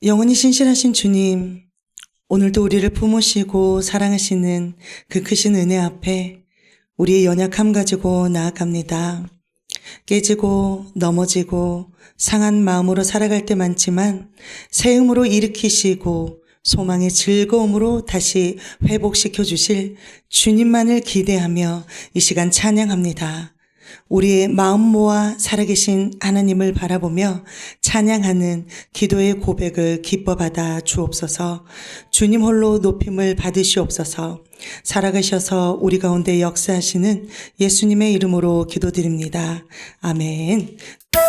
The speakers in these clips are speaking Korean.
영원히 신실하신 주님, 오늘도 우리를 품으시고 사랑하시는 그 크신 은혜 앞에 우리의 연약함 가지고 나아갑니다. 깨지고 넘어지고 상한 마음으로 살아갈 때 많지만 새 힘으로 일으키시고 소망의 즐거움으로 다시 회복시켜 주실 주님만을 기대하며 이 시간 찬양합니다. 우리의 마음 모아 살아계신 하나님을 바라보며 찬양하는 기도의 고백을 기뻐 받아 주옵소서. 주님 홀로 높임을 받으시옵소서. 살아가셔서 우리 가운데 역사하시는 예수님의 이름으로 기도드립니다. 아멘. 다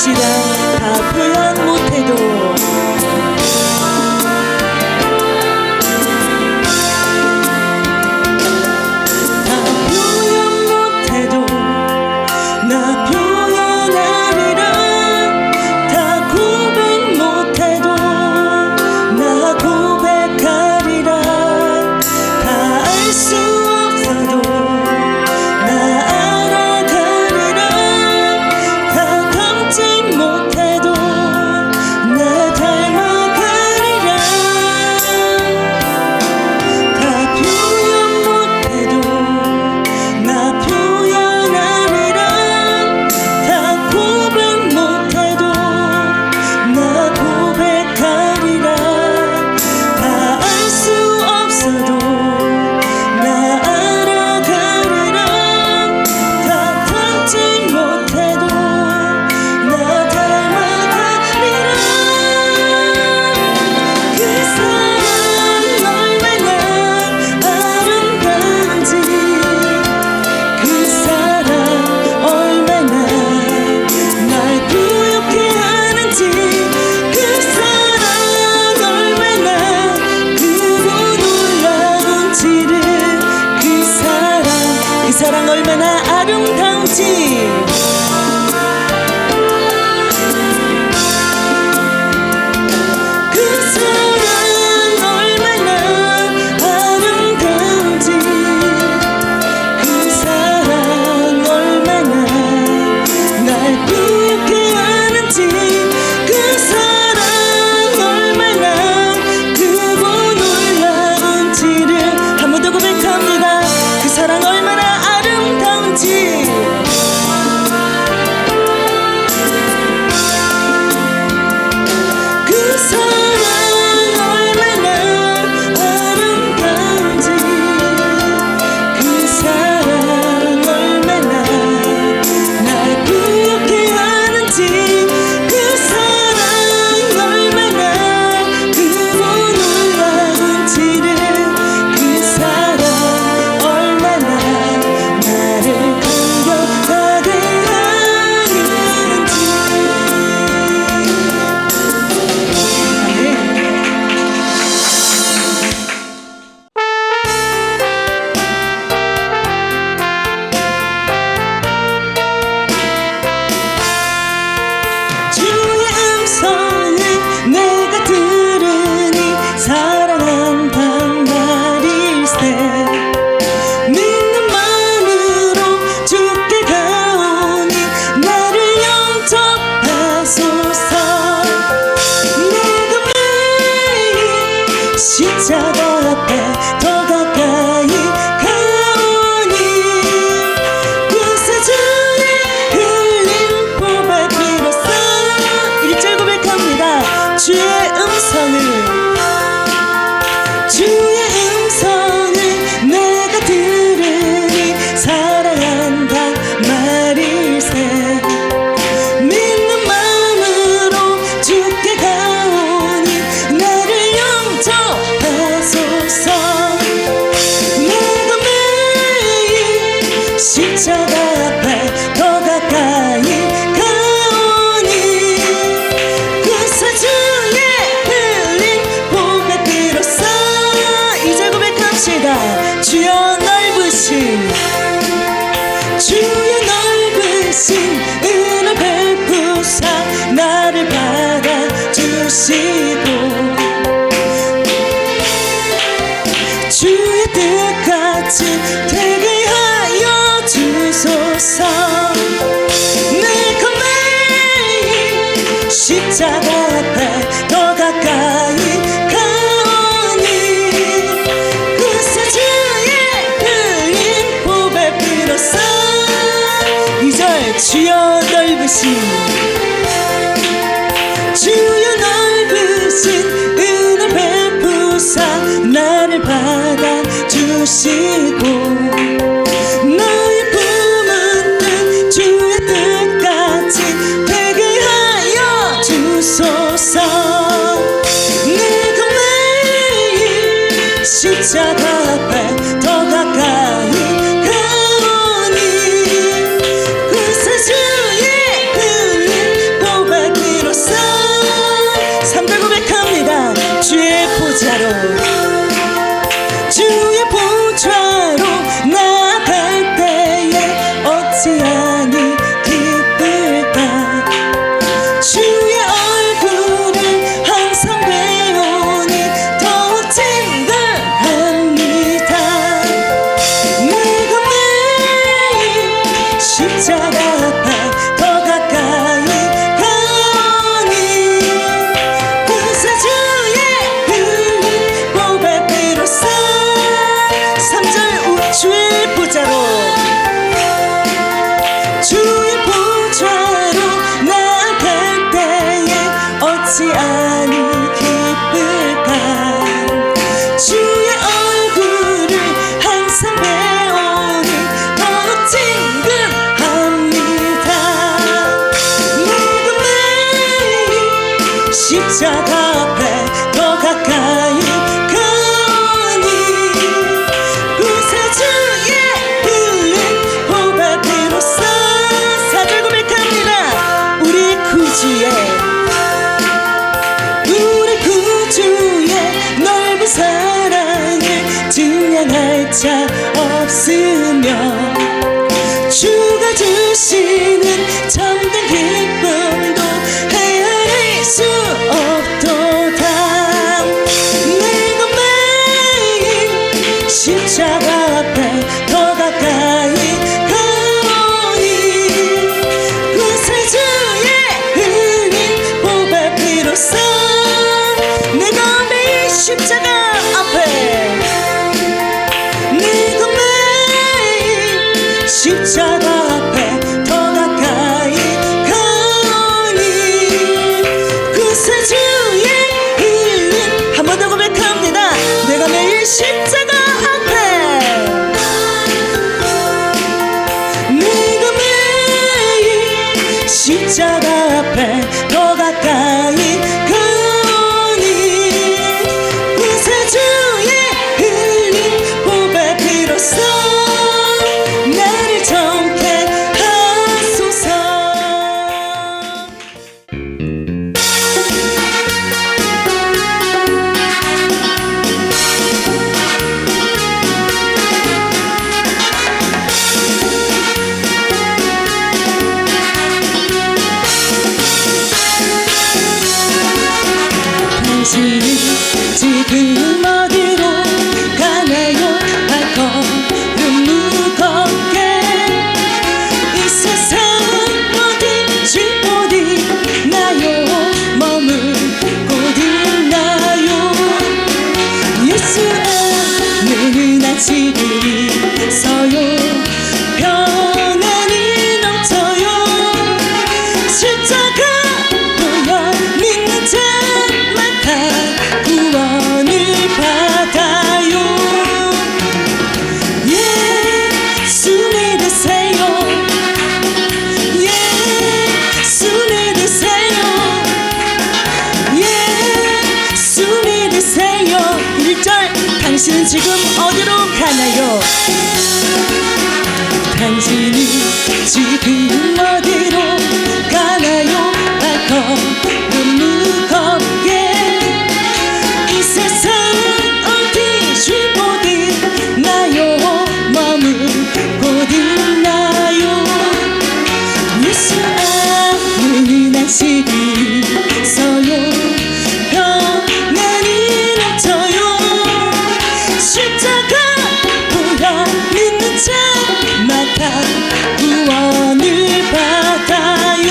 끝이라 다 표현 못해도 나 표현하리라 다 고백 못해도 나 고백하리라 다 알 수 없어도 나 알아가리라 다 닮지 못해도 나 닮아가리라 다 표현 못해도 나 표현하리라 다 고백 못해도 나 고백하리라 다 알 수 없어도 나 알아가리라 다 닮지 못해도 나 닮아가리라 그 사랑 얼마나 아름다운지 그 사랑 얼마나 날 부욕해 하는지 그 사랑 얼마나 크고 놀라운지를 그 사랑 얼마나 아름다운지 그 사랑 얼마나 아름다운지 그 사랑 얼마나 날 부욕해 하는지 그 사랑 얼마나 크고 놀라운지를 한 번 더 고백합니다. 그 사랑 얼마나 아름다운지 그 사랑 얼마나 아름다운지 그 사랑 얼마나 날 부욕해 하는지 그 사랑 얼마나 크고 놀라운지를 그 사랑 얼마나 나를 감격하게 하는지 주의 음성을 내가 들으니 사랑한단 말일세 믿는 마음으로 주께 가오니 나를 영접하소서 내가 매일 십자가 앞에 더 가까이 가오니 구세주의 흘린 보배 비로소 1절 고백합니다. 주의 음성을 내가 들으니 사랑한다 말일세 믿는 마음으로 주께 가오니 나를 영접하소서 내가 매일 십자가 앞에 더 가까이 가오니 구세주의 흘린 보배 비로소 2절 고백합시다. 주여 넓으신 은혜 베푸사 나를 받아주시고 주의 뜻같이 되게 하여 주소서 내가 매일 십자가 앞에 더 가까이 가오니 구세주의 흘린 보배 비로소 2절 주여 넓으신 은혜 베푸사 나를 받아주시고 너의 품은 뜻 주의 뜻같이 되게 하여 주소서 내가 매일 십자가 앞에 더 가까이 가오니 구세주의 흘린 살짝 없으면 주가 주시는 참된 기쁨도 헤아릴 수 없도다. 내가 매일 십자가 앞에 더 가까이 가오니 구세 주의 흘린 보배 피로써 내가 매일 십자가 앞에 십자가 앞에 더 가까이 가오니 구세 주의 흘린 한 번 더 고백합니다. 내가 매일 십자가 앞에 내가 매일 십자가 앞에 더 가까이 가오니 구세 주의 흘린 보배 피로써 당신은 지금 어디로 가나요? 발걸음 무겁게 이 세상 어딘지 어디나요? 머물 곳 있나요? 예수 안에는 아직은 있어요. 평안이 넘쳐요. 십자가 보여 믿는 자마다 구원을 받아요. 예수 믿으세요. 예수 믿으세요. 예수 믿으세요. 1절 당신은 지금 어디로 가나요? 당신은 지금 어디로 가나요? 발걸음 무겁게 이 세상 어디지 어디나요? 머물 곳 있나요? 예수 안에는 아직은 있어요. 평안이 넘쳐요. 십자가 보여 믿는 자마다 구원을 받아요.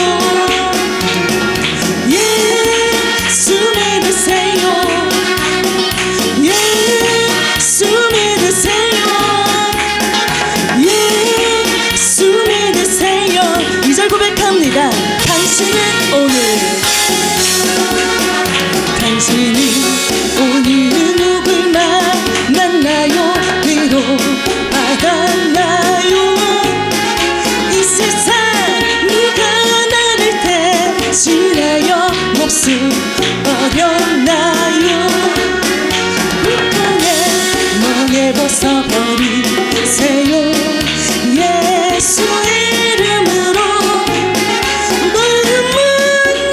예수 믿으세요. 예수 믿으세요. 예수 믿으세요. 2절 고백합니다. 당신은 오늘 누굴 만나요? 위로 받았나요? 이 세상 누가 나를 대신하여 목숨 버렸나요? 고통에 멍에 벗어버리세요. 예수 이름으로 마음은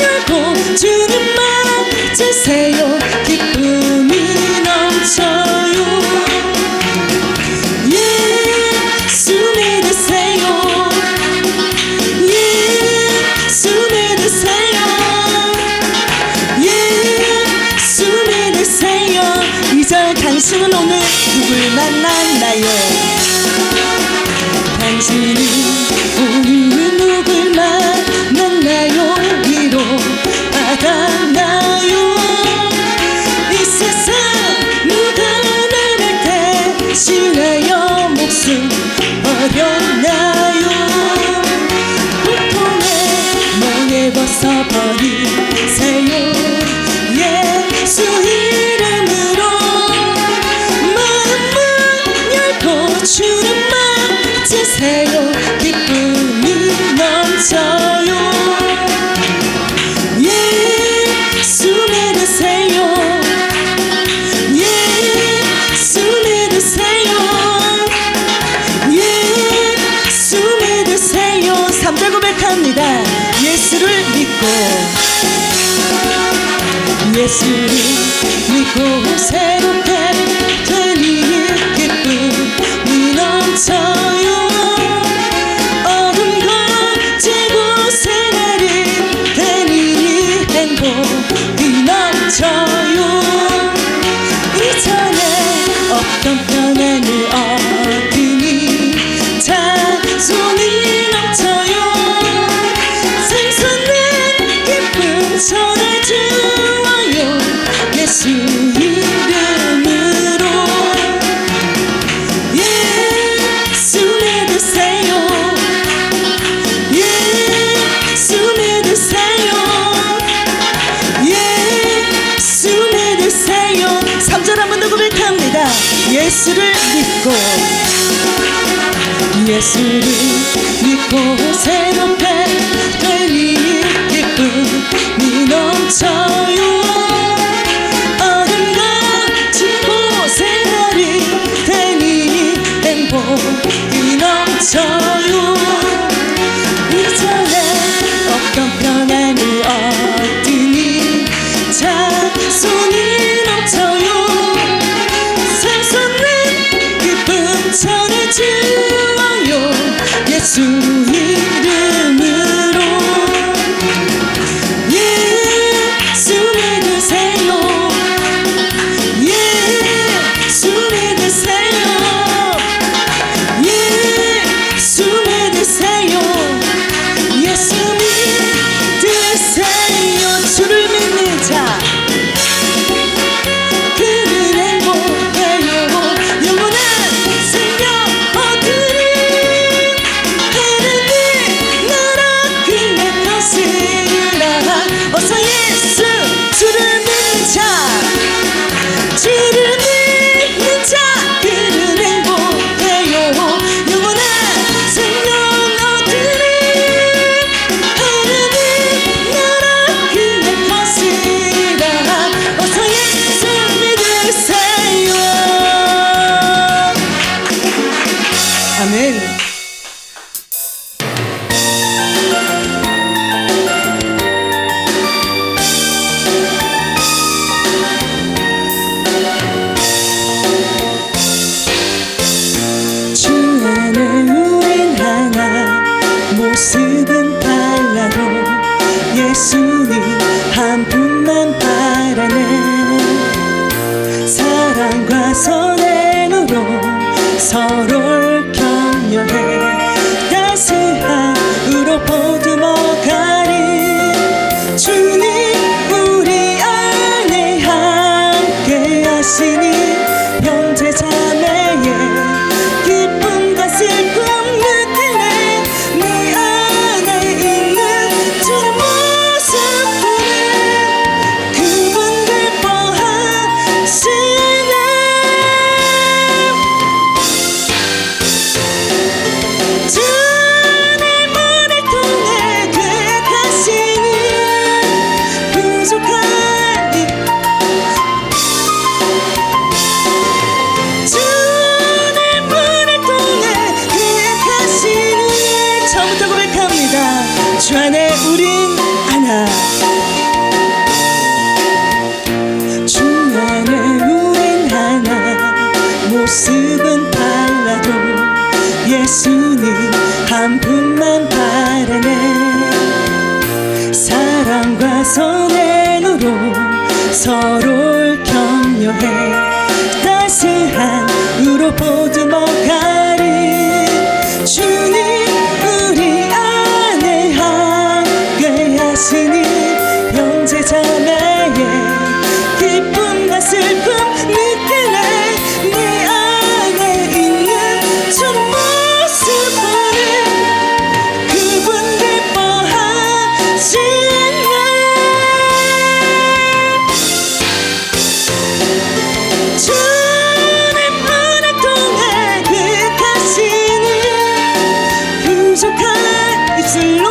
열고 주님 맞으세요. 기쁨이 넘쳐요. 예수 믿으세요. 예수 믿으세요. 예수 믿으세요. 2절 당신은 오늘 누굴 만났나요? 당신은 오늘 누굴 만났나요? 위로 받았나요? 이 세상 누가 나를 대신하여 목숨 버렸나요? 고통에 멍에 벗어버리세요. 예수 이름으로 마음은 열고 주를 맞으세요. 기쁨이 넘쳐요. 예수 믿으세요. 예수 믿으세요. 예수 믿으세요. 3절 고백합니다. 예수를 믿고 믿고 예수를 믿고 새롭게 되니 기쁨이 넘쳐요. 어둠 같은 곳에 날이 되니 행복이 넘쳐요. 이전에 없던 평안을 얻으니 자손이 넘쳐요. 샘솟는 기쁨 전해주어요. 예수 이름으로 예수 믿으세요. 예수 믿으세요. 예수 믿으세요. 예수 믿으세요. 주를 믿는 자 그는 행복해요. 영원한 생명 얻으리. 하느님 나라 그의 것이라. 어서 예수 주를 믿는 자 주를 믿는 자 그는 행복해요. 영원한 생명 얻으리. 하느님 나라 그의 것이라. 어서 예수 믿으세요. 아멘. 주 안에 우린 하나 모습은 달라도 예수님 한 분만 바라네. 사랑과 선행으로 서로를 격려해 따스함으로 보듬어가리. 주님 우리 안에 함께 하시니 형제 자매의 기쁨과 슬픔 느끼네. 내 안에 있는 주의 모습 보네. 그분 기뻐하시네. 주님 우리 통해 계획하시니 부족한 일. 주님 우리 통해 계획하시니. 처음부터 고백합니다. 주 안에 우린 하나. 주 안에 우린 하나 모습은 달라도 예수님 한 분만 바라네. 사랑과 선행으로 서로를 격려해 따스함으로 보듬어가리. 주님 우리 안에 함께 하시니 형제 자매의 기쁨과 슬픔 느끼네. 내 안에 있는 주는 모습 보네. 그분 기뻐하시네. 주님 은혜 통해 계획하시니 부족한 입술로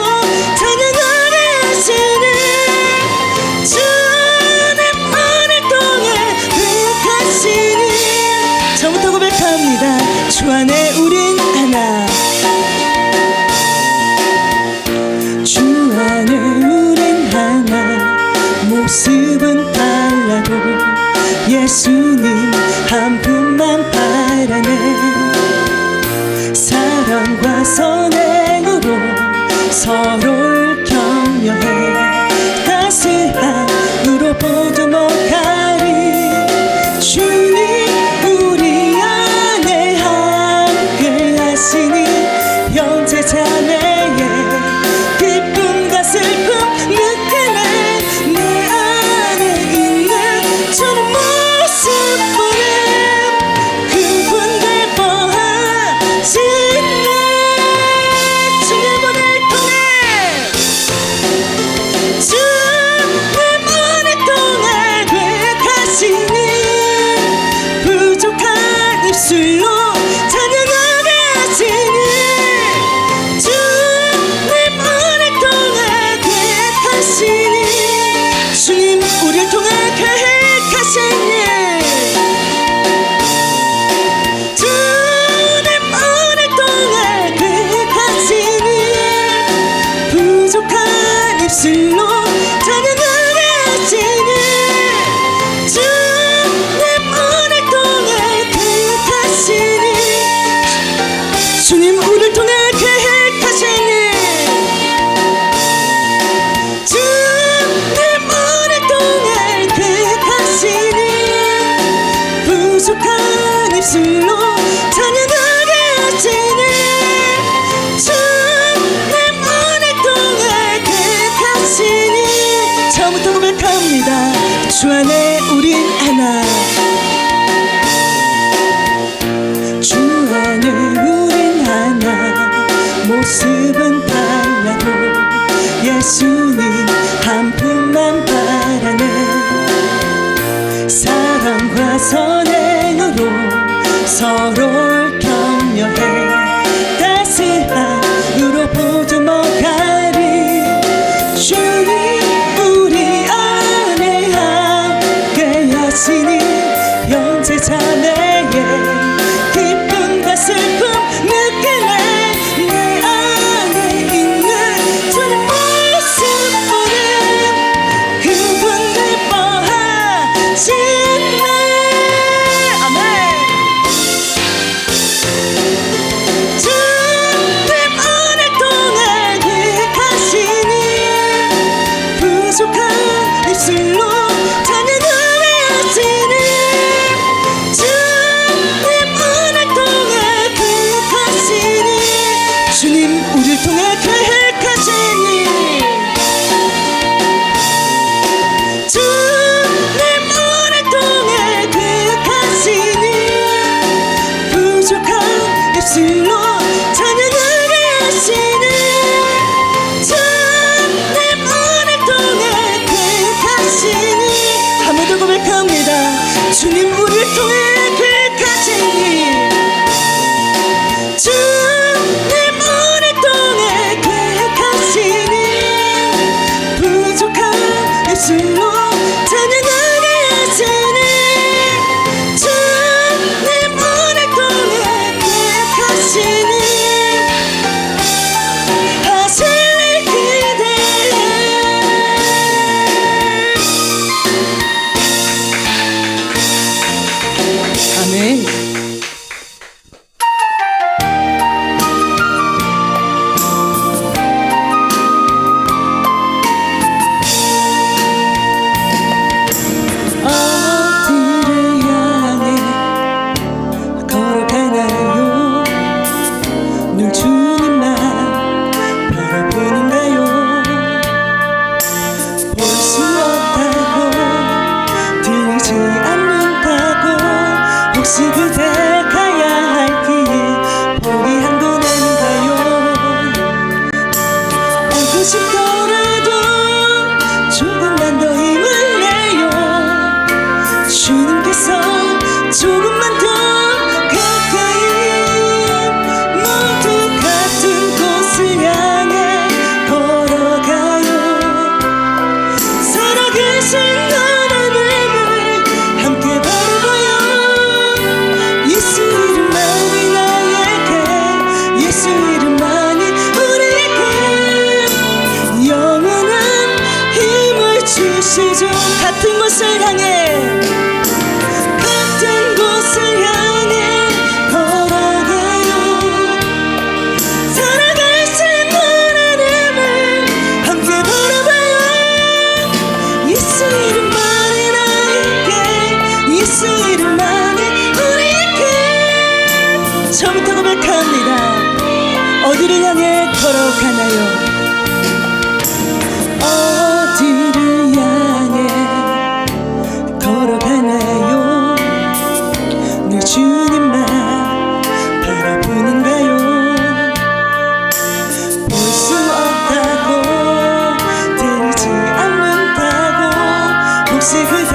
찬양하게 하시니. 주님 은혜 통해 계획하시니. 처음부터 고백합니다. 주 안에 우린 하나. 주 안에 우린 하나 모습은 달라도 예수님 한 분만 바라네. 사랑과 선행으로 서로를 격려해 따스함으로 보듬어가리. 주님 우리 안에 함께 하시니 형제 자매의 기쁨과 슬픔 느끼네. 내 안에 있는 주는 모습 보네. 그분 기뻐하시네. 주님 은혜 통해 주님 은혜 통해 계획하시니 부족한 입술로 찬양하게 하시니 주님 오랫동안 계획하시니 처음부터 고백합니다. 주 안에 우린 하나 주 안에 우린 하나 모습은 달라도 예수님 한 분만 바라는 사랑과 선행으로 서로를 격려해 따스함으로 보듬어가리 주님 우리 안에 함께 하시니 형제 자매의 기쁨과 슬픔 느끼네 내 안에 있는 주님 모습보는 그분 예뻐하시네. 아멘. 주님 오랫동안 계획하시니 부족한 입술로 찬양을 하시니 주님 오랫동안 계획하시니 주님 우리를 통해 계획하시니 주님 오랫동안 계획하시니 부족한 입술로 찬양을 하시니 주님 오랫동안 계획하시니 한 번 더 고백합니다. 주님 우리를 통해 계획하시니 주님 오랫동안 계획하시니 부족한 입술로 찬양하게 하시니 주님 오랫동안 계획하시니 하실 기대해. 아멘. 어디를 향해 걸어가나요? 늘 주님만 바라보는가요? 볼 수 없다고 들리지 않는다고 혹시 그대 가야 할 길 포기한 건 아닌가요? 알고 싶더라도 조금만 더 힘을 내요. 주님께서 조금만 더 가까이 모두 같은 곳을 향해 걸어가요. 살아계신 하나님을 함께 바라봐요. 예수 이름만이 나에게 예수 이름만이 우리에게 영원한 힘을 주시죠. 같은 곳을 향해 같은 곳을 향해 걸어가요. 살아계신 하나님을 함께 바라봐요. 예수 이름만이 나에게 예수 이름만이 우리에게 처음부터 고백합니다. 어디를 향해 걸어가나요? 어디를 향해 걸어가나요? 늘 주님만 바라보는가요? 볼 수 없다고 들리지 않는다고 혹시 그대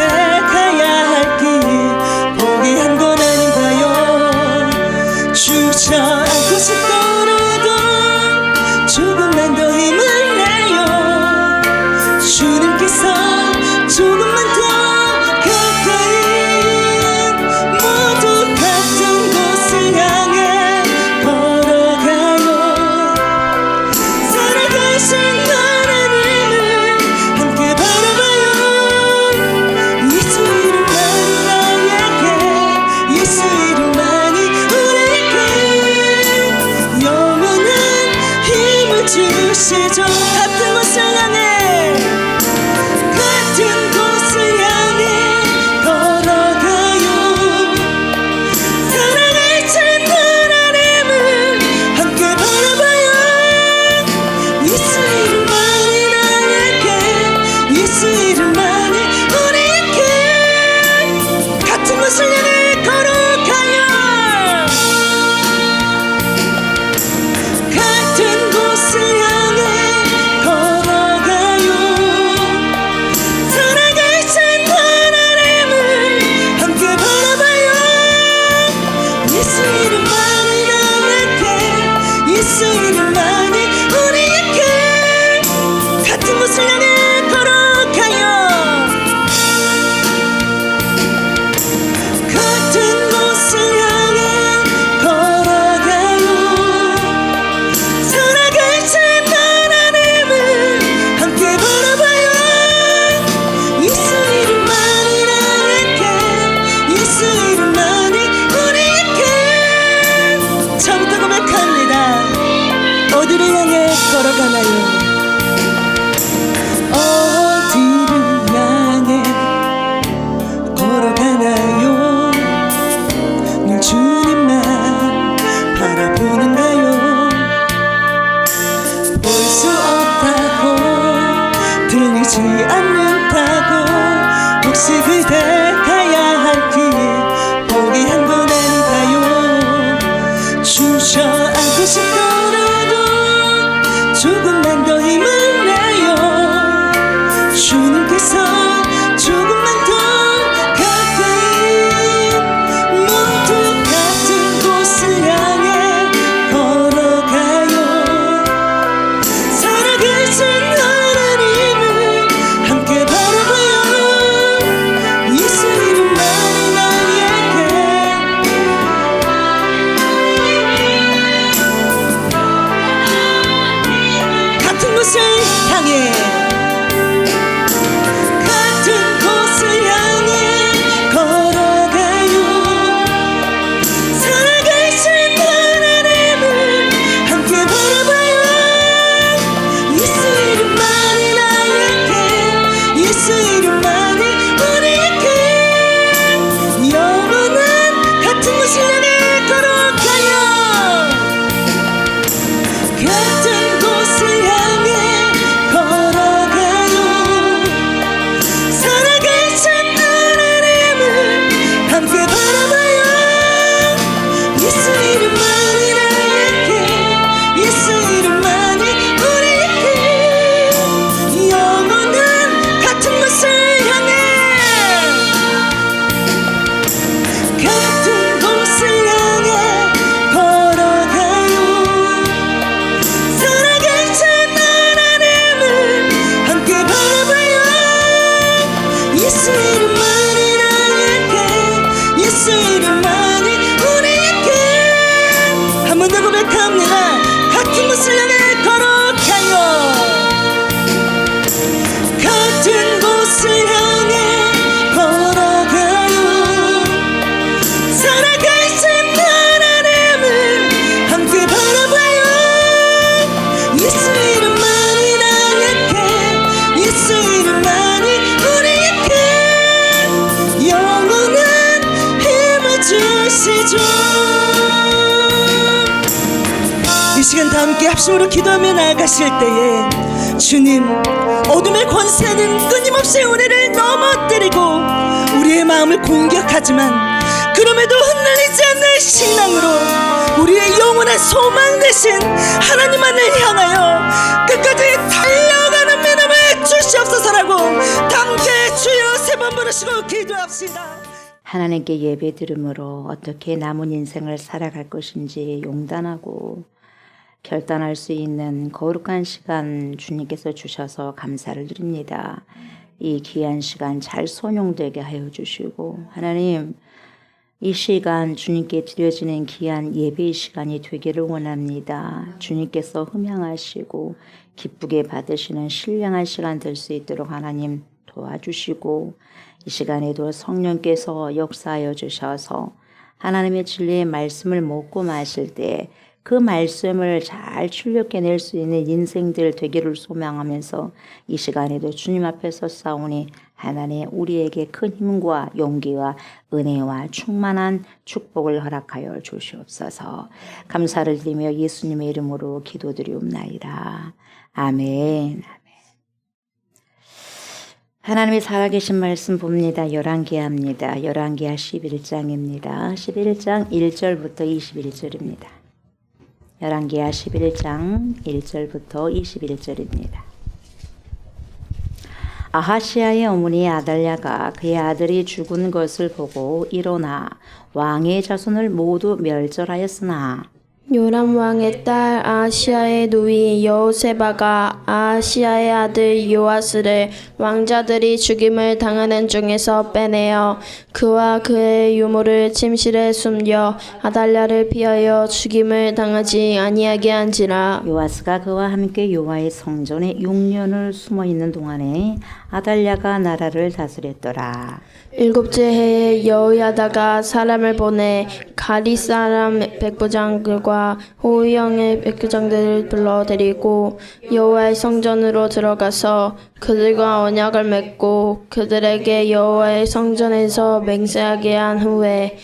가야 할 길 포기한 건 아닌가요? 주저앉고 싶더라도 조금만 더 힘을 내요. 주님께서 조금만 더 가까이 모두 같은 곳을 향해 걸어가요. 살아계신 하나님을 함께 바라봐요. 예수 이름만이 나에게 예수 이름만이 우리에게 영원한 힘을 주시죠. 같은 곳을 향해 같은 곳을 향해 걸어가요. 살아계신 걸어가요. 어디를 향해 걸어가나요? 늘 주님만 바라보는가요? 볼 수 없다고 들리지 않는다고 혹시 그대 가야 할 길에 포기한 건 아닌가요? 주저앉고 싶더라도 조금만 더 힘을 내요. 주님께서 조금만 더 가까이 모두 같은 곳을 향해 걸어가요. 살아계신 하나님을 함께 바라봐요. 예수 이름만이 나에게 같은 곳을 향해 같은 곳을 향해 걸어가요. 살아계신 하나님을 함께 바라봐요. 예수 이름만이 나에게 예수 이름만이 우리에게 영원한 같은 곳을 향해 걸어가요. 같은 곳을 향해 걸어가요. 살아계신 하나님을 함께 바라봐요. 예수 이름만이 나에게 예수 이름만이 우리에게 영원한 같은 곳을 향해 같은 곳을 향해 걸어가요. 살아계신 하나님을 함께 바라봐요. 예수 이름만이 나에게 예수 이름만이 우리에게 한 번 더 고백합니다. 같은 곳을 향해 걸어가요. 같은 곳을 향해 걸어가요. 살아계신 하나님을 함께 바라봐요. 예수 이름만이 나에게 예수 이름만이 우리에게 영원한 힘을 주시죠. 이 시간 다 함께 합심으로 기도하며 나아가실 때에 주님, 어둠의 권세는 끊임없이 우리를 넘어뜨리고 우리의 마음을 공격하지만 그럼에도 흔들리지 않는 신앙으로 우리의 영원한 소망 되신 하나님만을 향하여 끝까지 달려가는 믿음을 주시옵소서라고 함께 주여 세 번 부르시고 기도합시다. 하나님께 예배 드림으로 어떻게 남은 인생을 살아갈 것인지 용단하고 결단할 수 있는 거룩한 시간 주님께서 주셔서 감사를 드립니다. 이 귀한 시간 잘 손용되게 하여 주시고 하나님, 이 시간 주님께 드려지는 귀한 예배의 시간이 되기를 원합니다. 주님께서 흠양하시고 기쁘게 받으시는 신령한 시간 될 수 있도록 하나님 도와주시고 이 시간에도 성령께서 역사하여 주셔서 하나님의 진리의 말씀을 먹고 마실 때 그 말씀을 잘 출력해낼 수 있는 인생들 되기를 소망하면서 이 시간에도 주님 앞에서 싸우니 하나님 우리에게 큰 힘과 용기와 은혜와 충만한 축복을 허락하여 주시옵소서. 감사를 드리며 예수님의 이름으로 기도드리옵나이다. 아멘. 하나님의 살아계신 말씀 봅니다. 열왕기하입니다. 열왕기하 11장입니다. 11장 1절부터 21절입니다. 열왕기하 11장 1절부터 21절입니다. 아하시아의 어머니 아달랴가 그의 아들이 죽은 것을 보고 일어나 왕의 자손을 모두 멸절하였으나 요람 왕의 딸 아하시아의 누이 여호세바가 아하시아의 아들 요아스를 왕자들이 죽임을 당하는 중에서 빼내어 그와 그의 유모를 침실에 숨겨 아달랴를 피하여 죽임을 당하지 아니하게 한지라. 요아스가 그와 함께 여호와의 성전에 6년을 숨어 있는 동안에 아달랴가 나라를 다스렸더라. 7째 해에 여호야다가 사람을 보내 가리 사람 백부장들과 여호야다가 호위영의 백부장들을 불러들이고 여호와의 성전으로 들어가서 그들과 언약을 맺고 그들에게 여호와의 성전에서 맹세하게 한 후에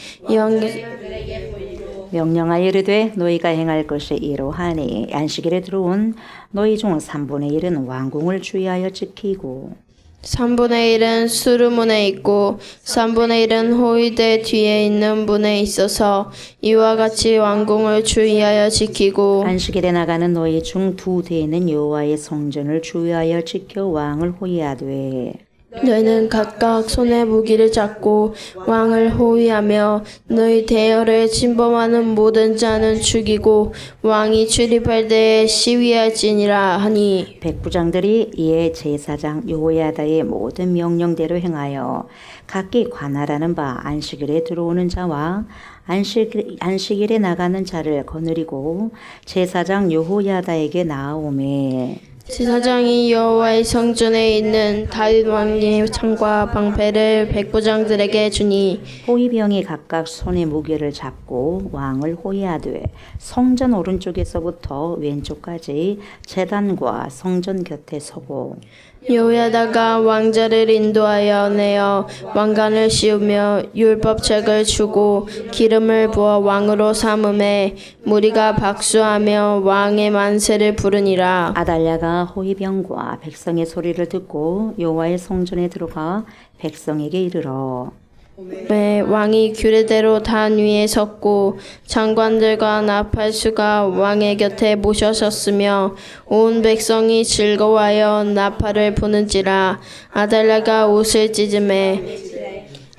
명령하여 이르되 너희가 행할 것이 이러하니 안식일에 들어온 너희 중 3분의 1은 왕궁을 주의하여 지키고 3분의 1은 수르문에 있고 3분의 1은 호위대 뒤에 있는 문에 있어서 이와 같이 왕궁을 주의하여 지키고 안식일에 나가는 너희 중 2대는 여호와의 성전을 주의하여 지켜 왕을 호위하되 너희는 각각 손에 무기를 잡고 왕을 호위하며 너희 대열을 침범하는 모든 자는 죽이고 왕이 출입할 때에 시위할지니라 하니 백부장들이 이에 제사장 여호야다의 모든 명령대로 행하여 각기 관할하는 바 안식일에 들어오는 자와 안식일에 나가는 자를 거느리고 제사장 여호야다에게 나아오매 제사장이 여호와의 성전에 있는 다윗 왕의 창과 방패를 백부장들에게 주니 호위병이 각각 손에 무기를 잡고 왕을 호위하되 성전 오른쪽에서부터 왼쪽까지 제단과 성전 곁에 서고 여호야다가 왕자를 인도하여 내어 왕관을 씌우며 율법책을 주고 기름을 부어 왕으로 삼음에 무리가 박수하며 왕의 만세를 부르니라. 아달랴가 호위병과 백성의 소리를 듣고 여호와의 성전에 들어가 백성에게 이르러 왕이 규례대로 단 위에 섰고 장관들과 나팔수가 왕의 곁에 모셔섰으며 온 백성이 즐거워하여 나팔을 부는지라. 아달랴가 옷을 찢음에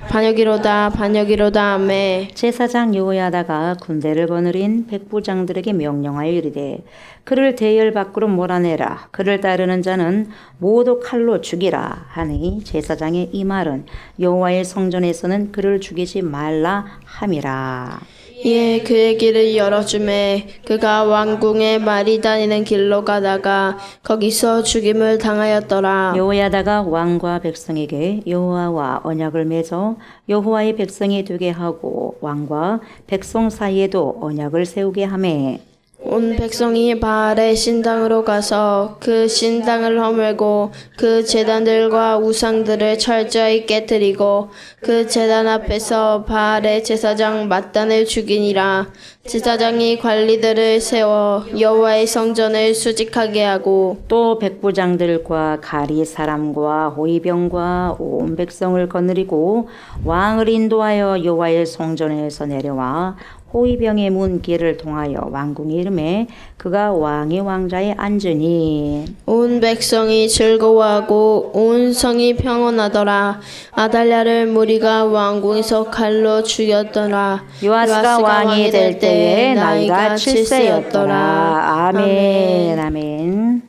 반역이로다 반역이로다 하매 제사장 여호야다가 군대를 거느린 백부장들에게 명령하여 이르되 그를 대열 밖으로 몰아내라. 그를 따르는 자는 모두 칼로 죽이라 하니 제사장의 이 말은 여호와의 성전에서는 그를 죽이지 말라 함이라. 이에 그의 길을 열어주매 그가 왕궁에 말이 다니는 길로 가다가 거기서 죽임을 당하였더라. 여호야다가 왕과 백성에게 여호와와 언약을 맺어 여호와의 백성이 되게 하고 왕과 백성 사이에도 언약을 세우게 하매 온 백성이 바알의 신당으로 가서 그 신당을 허물고 그 제단들과 우상들을 철저히 깨뜨리고 그 제단 앞에서 바알의 제사장 mat단을 죽이니라. 제사장이 관리들을 세워 여호와의 성전을 수직하게 하고 또 백부장들과 가리 사람과 호위병과 온 백성을 거느리고 왕을 인도하여 여호와의 성전에서 내려와 호위병의 문 길을 통하여 왕궁에 이르매 그가 왕의 왕자에 앉으니 온 백성이 즐거워하고 온 성이 평온하더라. 아달랴를 무리가 왕궁에서 칼로 죽였더라. 요아스가 왕이 될 때에 나이가 7세였더라. 아멘. 아멘.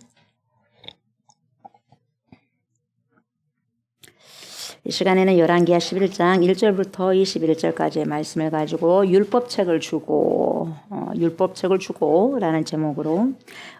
이 시간에는 열왕기하 11장 1절부터 21절까지의 말씀을 가지고 율법책을 주고 라는 제목으로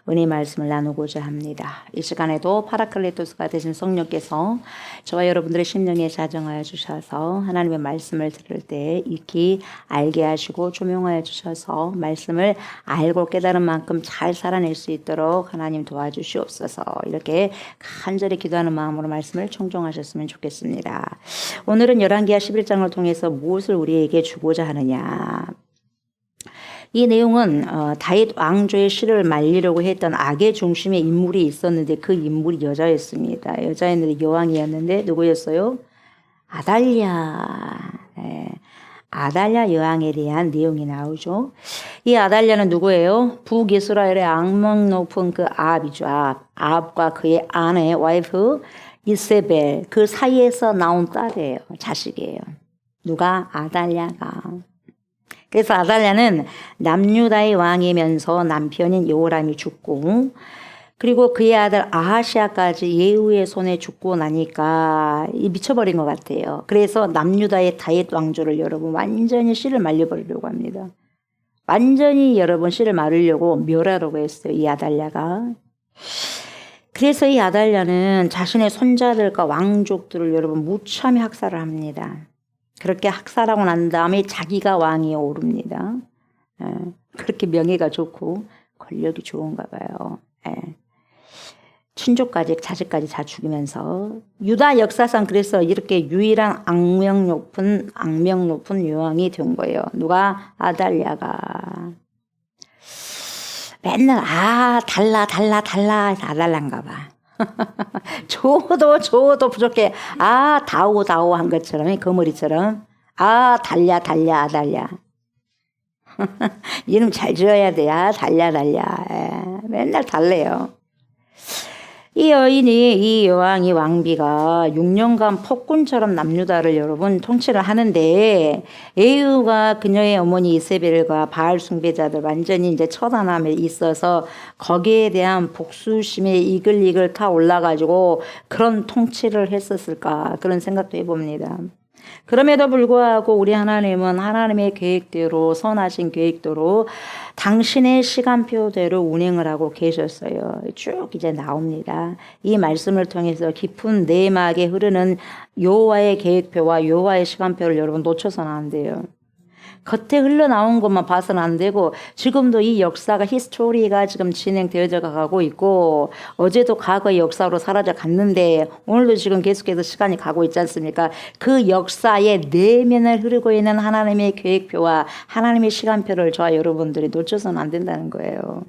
은혜 말씀을 나누고자 합니다. 이 시간에도 파라클레토스가 되신 성령께서 저와 여러분들의 심령에 자정하여 주셔서 하나님의 말씀을 들을 때 익히 알게 하시고 조명하여 주셔서 말씀을 알고 깨달은 만큼 잘 살아낼 수 있도록 하나님 도와주시옵소서. 이렇게 간절히 기도하는 마음으로 말씀을 청종하셨으면 좋겠습니다. 오늘은 열왕기하 11장을 통해서 무엇을 우리에게 주고자 하느냐. 이 내용은 다윗 왕조의 씨를 말리려고 했던 악의 중심에 인물이 있었는데 그 인물이 여자였습니다. 여자였는데 여왕이었는데 누구였어요? 아달랴. 네. 아달랴 여왕에 대한 내용이 나오죠. 이 아달랴는 누구예요? 북이스라엘의 악명 높은 그 아합이죠. 아합과 그의 아내 와이프 이세벨 그 사이에서 나온 딸이에요. 자식이에요. 누가? 아달랴가. 그래서 아달랴는 남유다의 왕이면서 남편인 여호람이 죽고 그리고 그의 아들 아하시아까지 예후의 손에 죽고 나니까 미쳐버린 것 같아요. 그래서 남유다의 다윗 왕조를 여러분 완전히 씨를 말려버리려고 합니다. 완전히 여러분 씨를 마르려고 멸하려고 했어요. 이 아달랴가. 그래서 이 아달랴는 자신의 손자들과 왕족들을 여러분 무참히 학살을 합니다. 그렇게 학살하고 난 다음에 자기가 왕위에 오릅니다. 그렇게 명예가 좋고 권력이 좋은가 봐요. 예. 친족까지 자식까지 다 죽이면서 유다 역사상 그래서 이렇게 유일한 악명 높은 여왕이 된 거예요. 누가? 아달랴가. 맨날 달란가 봐. 줘도 부족해. 다오 한 것처럼 거머리처럼 달랴 아달랴. 이름 잘 지어야 돼. 달랴. 맨날 달래요. 이 여왕이 왕비가 6년간 폭군처럼 남유다를 여러분 통치를 하는데 에이후가 그녀의 어머니 이세벨과 바알 숭배자들 완전히 이제 처단함에 있어서 거기에 대한 복수심에 이글이글 타 올라가지고 그런 통치를 했었을까 그런 생각도 해봅니다. 그럼에도 불구하고 우리 하나님은 하나님의 계획대로 선하신 계획대로 당신의 시간표대로 운행을 하고 계셨어요. 쭉 이제 나옵니다. 이 말씀을 통해서 깊은 내막에 흐르는 여호와의 계획표와 여호와의 시간표를 여러분 놓쳐서는 안 돼요. 겉에 흘러나온 것만 봐서는 안 되고 지금도 이 역사가 히스토리가 지금 진행되어져 가고 있고 어제도 과거의 역사로 사라져 갔는데 오늘도 지금 계속해서 시간이 가고 있지 않습니까? 그 역사의 내면을 흐르고 있는 하나님의 계획표와 하나님의 시간표를 저와 여러분들이 놓쳐서는 안 된다는 거예요.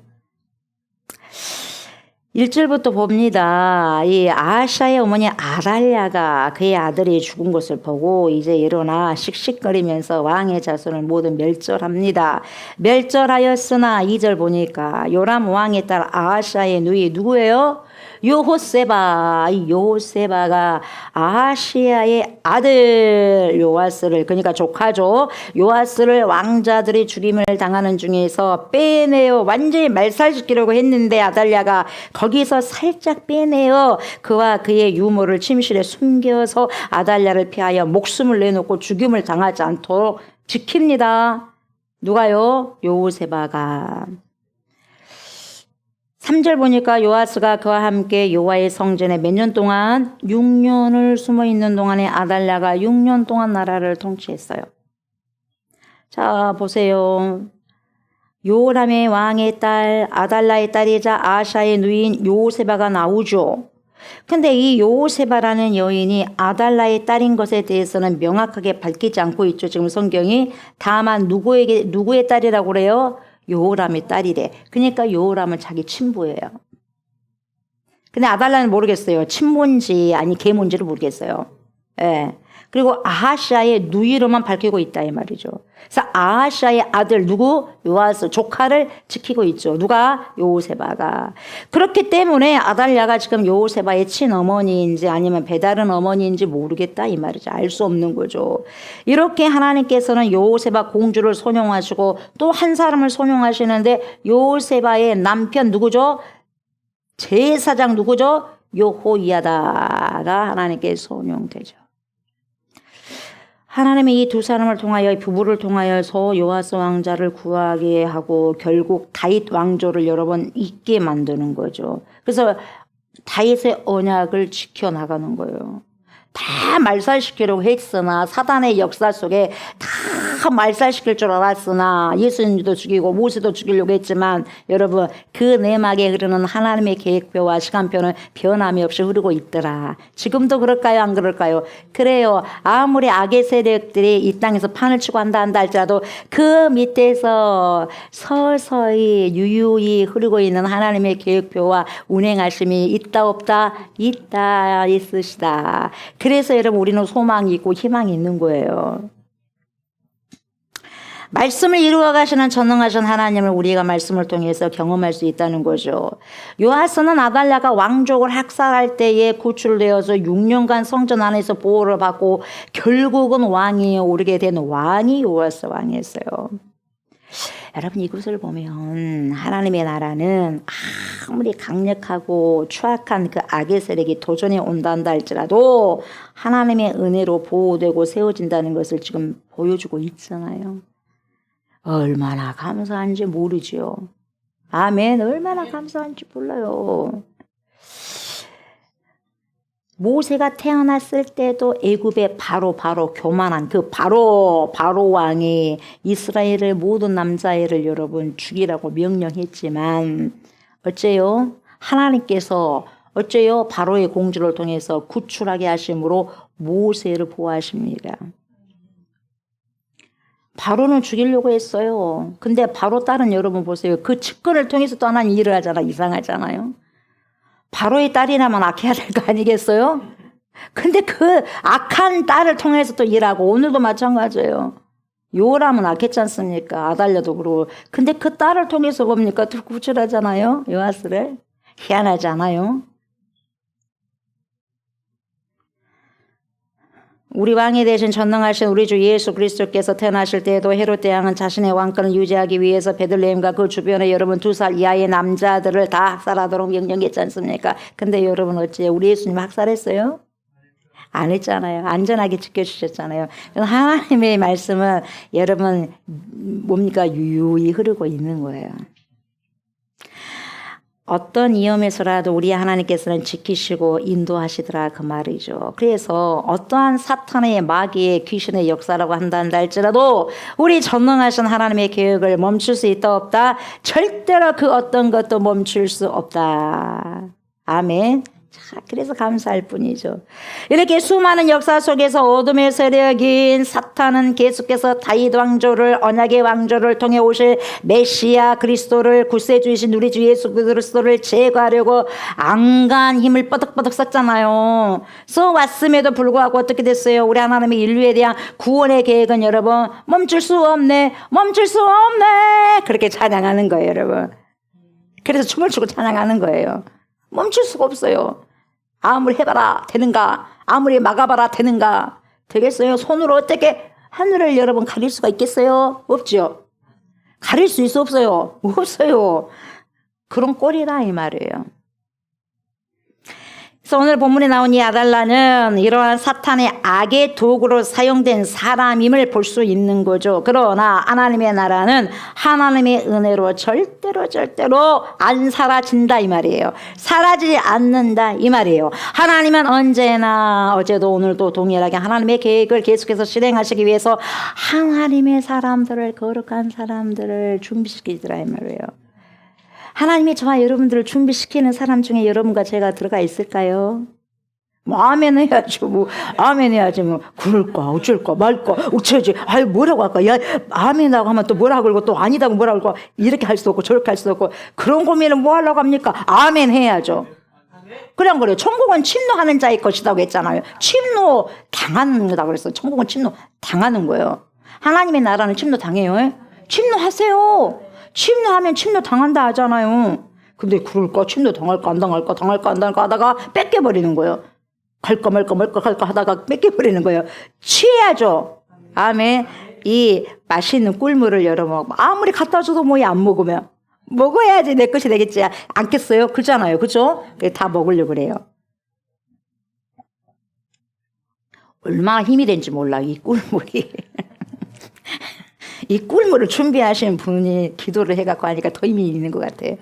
1절부터 봅니다. 이 아하시아의 어머니 아달랴가 그의 아들이 죽은 것을 보고 이제 일어나 씩씩거리면서 왕의 자손을 모두 멸절합니다. 멸절하였으나 2절 보니까 요람 왕의 딸 아하시아의 누이 누구예요? 여호세바. 이 여호세바가 아하시아의 아들 요아스를 그러니까 조카죠. 요아스를 왕자들이 죽임을 당하는 중에서 빼내어 완전히 말살시키려고 했는데 아달랴가 거기서 살짝 빼내어 그와 그의 유모를 침실에 숨겨서 아달랴를 피하여 목숨을 내놓고 죽임을 당하지 않도록 지킵니다. 누가요? 여호세바가. 3절 보니까 요아스가 그와 함께 여호와의 성전에 몇 년 동안 6년을 숨어 있는 동안에 아달랴가 6년 동안 나라를 통치했어요. 자 보세요. 요람의 왕의 딸 아달랴의 딸이자 아하시아의 누이인 여호세바가 나오죠. 근데 이 여호세바라는 여인이 아달랴의 딸인 것에 대해서는 명확하게 밝히지 않고 있죠. 지금 성경이. 다만 누구의 딸이라고 그래요? 여호람의 딸이래. 그러니까 여호람은 자기 친부예요. 근데 아달랴는 모르겠어요. 친모인지 아니 계모인지를 모르겠어요. 예. 그리고 아하시아의 누이로만 밝히고 있다 이 말이죠. 그래서 아하시아의 아들 누구? 요아스 조카를 지키고 있죠. 누가? 여호세바가. 그렇기 때문에 아달랴가 지금 여호세바의 친어머니인지 아니면 배다른 어머니인지 모르겠다 이 말이죠. 알 수 없는 거죠. 이렇게 하나님께서는 여호세바 공주를 소용하시고 또 한 사람을 소용하시는데 여호세바의 남편 누구죠? 제사장 누구죠? 여호야다가 하나님께 소용되죠. 하나님이 이 두 사람을 통하여 부부를 통하여서 요아스 왕자를 구하게 하고 결국 다윗 왕조를 여러 번 잊게 만드는 거죠. 그래서 다윗의 언약을 지켜나가는 거예요. 다 말살시키려고 했으나 사단의 역사 속에 다 말살시킬 줄 알았으나 예수님도 죽이고 모세도 죽이려고 했지만 여러분 그 내막에 흐르는 하나님의 계획표와 시간표는 변함이 없이 흐르고 있더라. 지금도 그럴까요? 안 그럴까요? 그래요. 아무리 악의 세력들이 이 땅에서 판을 치고 한다 할지라도 그 밑에서 서서히 유유히 흐르고 있는 하나님의 계획표와 운행하심이 있다 없다? 있다 있으시다. 그래서 여러분 우리는 소망이 있고 희망이 있는 거예요. 말씀을 이루어 가시는 전능하신 하나님을 우리가 말씀을 통해서 경험할 수 있다는 거죠. 요아스는 아달랴가 왕족을 학살할 때에 구출되어서 6년간 성전 안에서 보호를 받고 결국은 왕위에 오르게 된 왕이 요아스 왕이었어요. 여러분 이것을 보면 하나님의 나라는 아무리 강력하고 추악한 그 악의 세력이 도전해 온다 할지라도 하나님의 은혜로 보호되고 세워진다는 것을 지금 보여주고 있잖아요. 얼마나 감사한지 모르지요. 아멘. 얼마나 감사한지 몰라요. 모세가 태어났을 때도 애굽의 바로 교만한 그 바로 왕이 이스라엘의 모든 남자애를 여러분 죽이라고 명령했지만 어째요? 하나님께서 어째요? 바로의 공주를 통해서 구출하게 하심으로 모세를 보호하십니다. 바로는 죽이려고 했어요. 근데 바로 딸은 여러분 보세요. 그 측근을 통해서 또 하나님 일을 하잖아. 이상하잖아요. 바로의 딸이라면 악해야 될 거 아니겠어요? 근데 그 악한 딸을 통해서 또 일하고 오늘도 마찬가지예요. 요람은 악했지 않습니까? 아달랴도 그러고. 근데 그 딸을 통해서 뭡니까? 또 구출하잖아요. 요아스를. 희한하지 않아요? 우리 왕이 되신 전능하신 우리 주 예수 그리스도께서 태어나실 때에도 헤롯 대왕은 자신의 왕권을 유지하기 위해서 베들레헴과 그 주변에 여러분 2살 이하의 남자들을 다 학살하도록 명령했지 않습니까? 근데 여러분 어째요? 우리 예수님 학살했어요? 안 했잖아요. 안전하게 지켜주셨잖아요. 그래서 하나님의 말씀은 여러분 뭡니까? 유유히 흐르고 있는 거예요. 어떤 위험에서라도 우리 하나님께서는 지키시고 인도하시더라 그 말이죠. 그래서 어떠한 사탄의 마귀의 귀신의 역사라고 한다 할지라도 우리 전능하신 하나님의 계획을 멈출 수 있다 없다? 절대로 그 어떤 것도 멈출 수 없다. 아멘. 자, 그래서 감사할 뿐이죠. 이렇게 수많은 역사 속에서 어둠의 세력인 사탄은 계속해서 다윗 왕조를 언약의 왕조를 통해 오실 메시아 그리스도를 구세주이신 우리 주 예수 그리스도를 제거하려고 안간 힘을 뻐덕뻐덕 썼잖아요. 써 왔음에도 불구하고 어떻게 됐어요? 우리 하나님의 인류에 대한 구원의 계획은 여러분 멈출 수 없네. 그렇게 찬양하는 거예요, 여러분. 그래서 춤을 추고 찬양하는 거예요. 멈출 수가 없어요. 아무리 해봐라 되는가? 아무리 막아봐라 되는가? 되겠어요? 손으로 어떻게 하늘을 여러분 가릴 수가 있겠어요? 없죠. 가릴 수 있어 없어요? 없어요. 그런 꼴이라 이 말이에요. 그래서 오늘 본문에 나온 이 아달라는 이러한 사탄의 악의 도구로 사용된 사람임을 볼 수 있는 거죠. 그러나 하나님의 나라는 하나님의 은혜로 절대로 안 사라진다 이 말이에요. 사라지지 않는다 이 말이에요. 하나님은 언제나 어제도 오늘도 동일하게 하나님의 계획을 계속해서 실행하시기 위해서 하나님의 사람들을 거룩한 사람들을 준비시키더라 이 말이에요. 하나님이 저와 여러분들을 준비시키는 사람 중에 여러분과 제가 들어가 있을까요? 아멘 해야죠. 아멘 해야지. 그럴까, 어쩔까, 말까, 어쩌지. 아유, 뭐라고 할까? 야, 아멘하고 하면 또 뭐라고 그러고 또 아니다고 뭐라고 그러고 이렇게 할 수도 없고 저렇게 할 수도 없고 그런 고민을 뭐 하려고 합니까? 아멘 해야죠. 그냥 그래요. 천국은 침노하는 자의 것이라고 했잖아요. 침노 당하는 거다 그랬어요. 천국은 침노 당하는 거예요. 하나님의 나라는 침노 당해요. 침노하세요. 침노하면 침노 당한다 하잖아요. 근데 그럴까? 침노 당할까? 안 당할까? 하다가 뺏겨버리는 거예요. 갈까 말까 하다가 뺏겨버리는 거예요. 취해야죠. 아멘. 이 맛있는 꿀물을 여러분 아무리 갖다 줘도 뭐야 안 먹으면 먹어야지 내 것이 되겠지. 않겠어요? 그렇잖아요. 그렇죠? 다 먹으려고 그래요. 얼마나 힘이 된지 몰라 이 꿀물이. 이 꿀물을 준비하시는 분이 기도를 해갖고 하니까 더 힘이 있는 것 같아요.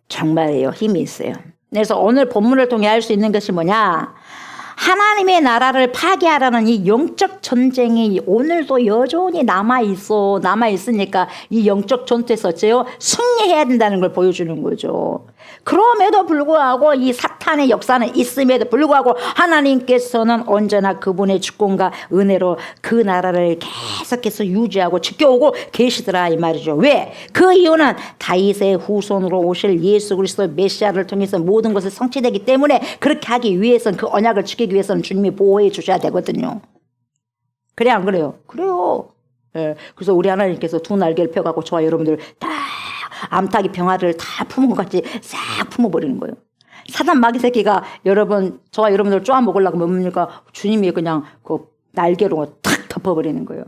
정말이에요. 힘이 있어요. 그래서 오늘 본문을 통해 알 수 있는 것이 뭐냐? 하나님의 나라를 파괴하라는 이 영적 전쟁이 오늘도 여전히 남아있으니까 이 영적 전투에서 어째요? 승리해야 된다는 걸 보여주는 거죠. 그럼에도 불구하고 이 사탄의 역사는 있음에도 불구하고 하나님께서는 언제나 그분의 주권과 은혜로 그 나라를 계속해서 유지하고 지켜오고 계시더라 이 말이죠. 왜? 그 이유는 다윗의 후손으로 오실 예수 그리스도 메시아를 통해서 모든 것이 성취되기 때문에 그렇게 하기 위해서는 그 언약을 지키기 위해서는 주님이 보호해 주셔야 되거든요. 그래 안 그래요? 그래요. 예. 그래서 우리 하나님께서 두 날개를 펴갖고 저와 여러분들 다 암탉이 병아리를 다 품은 것 같이 싹 품어버리는 거예요. 사단 마귀 새끼가 여러분 저와 여러분들 쪼아 먹으려고 뭡니까? 주님이 그냥 그 날개로 탁 덮어버리는 거예요.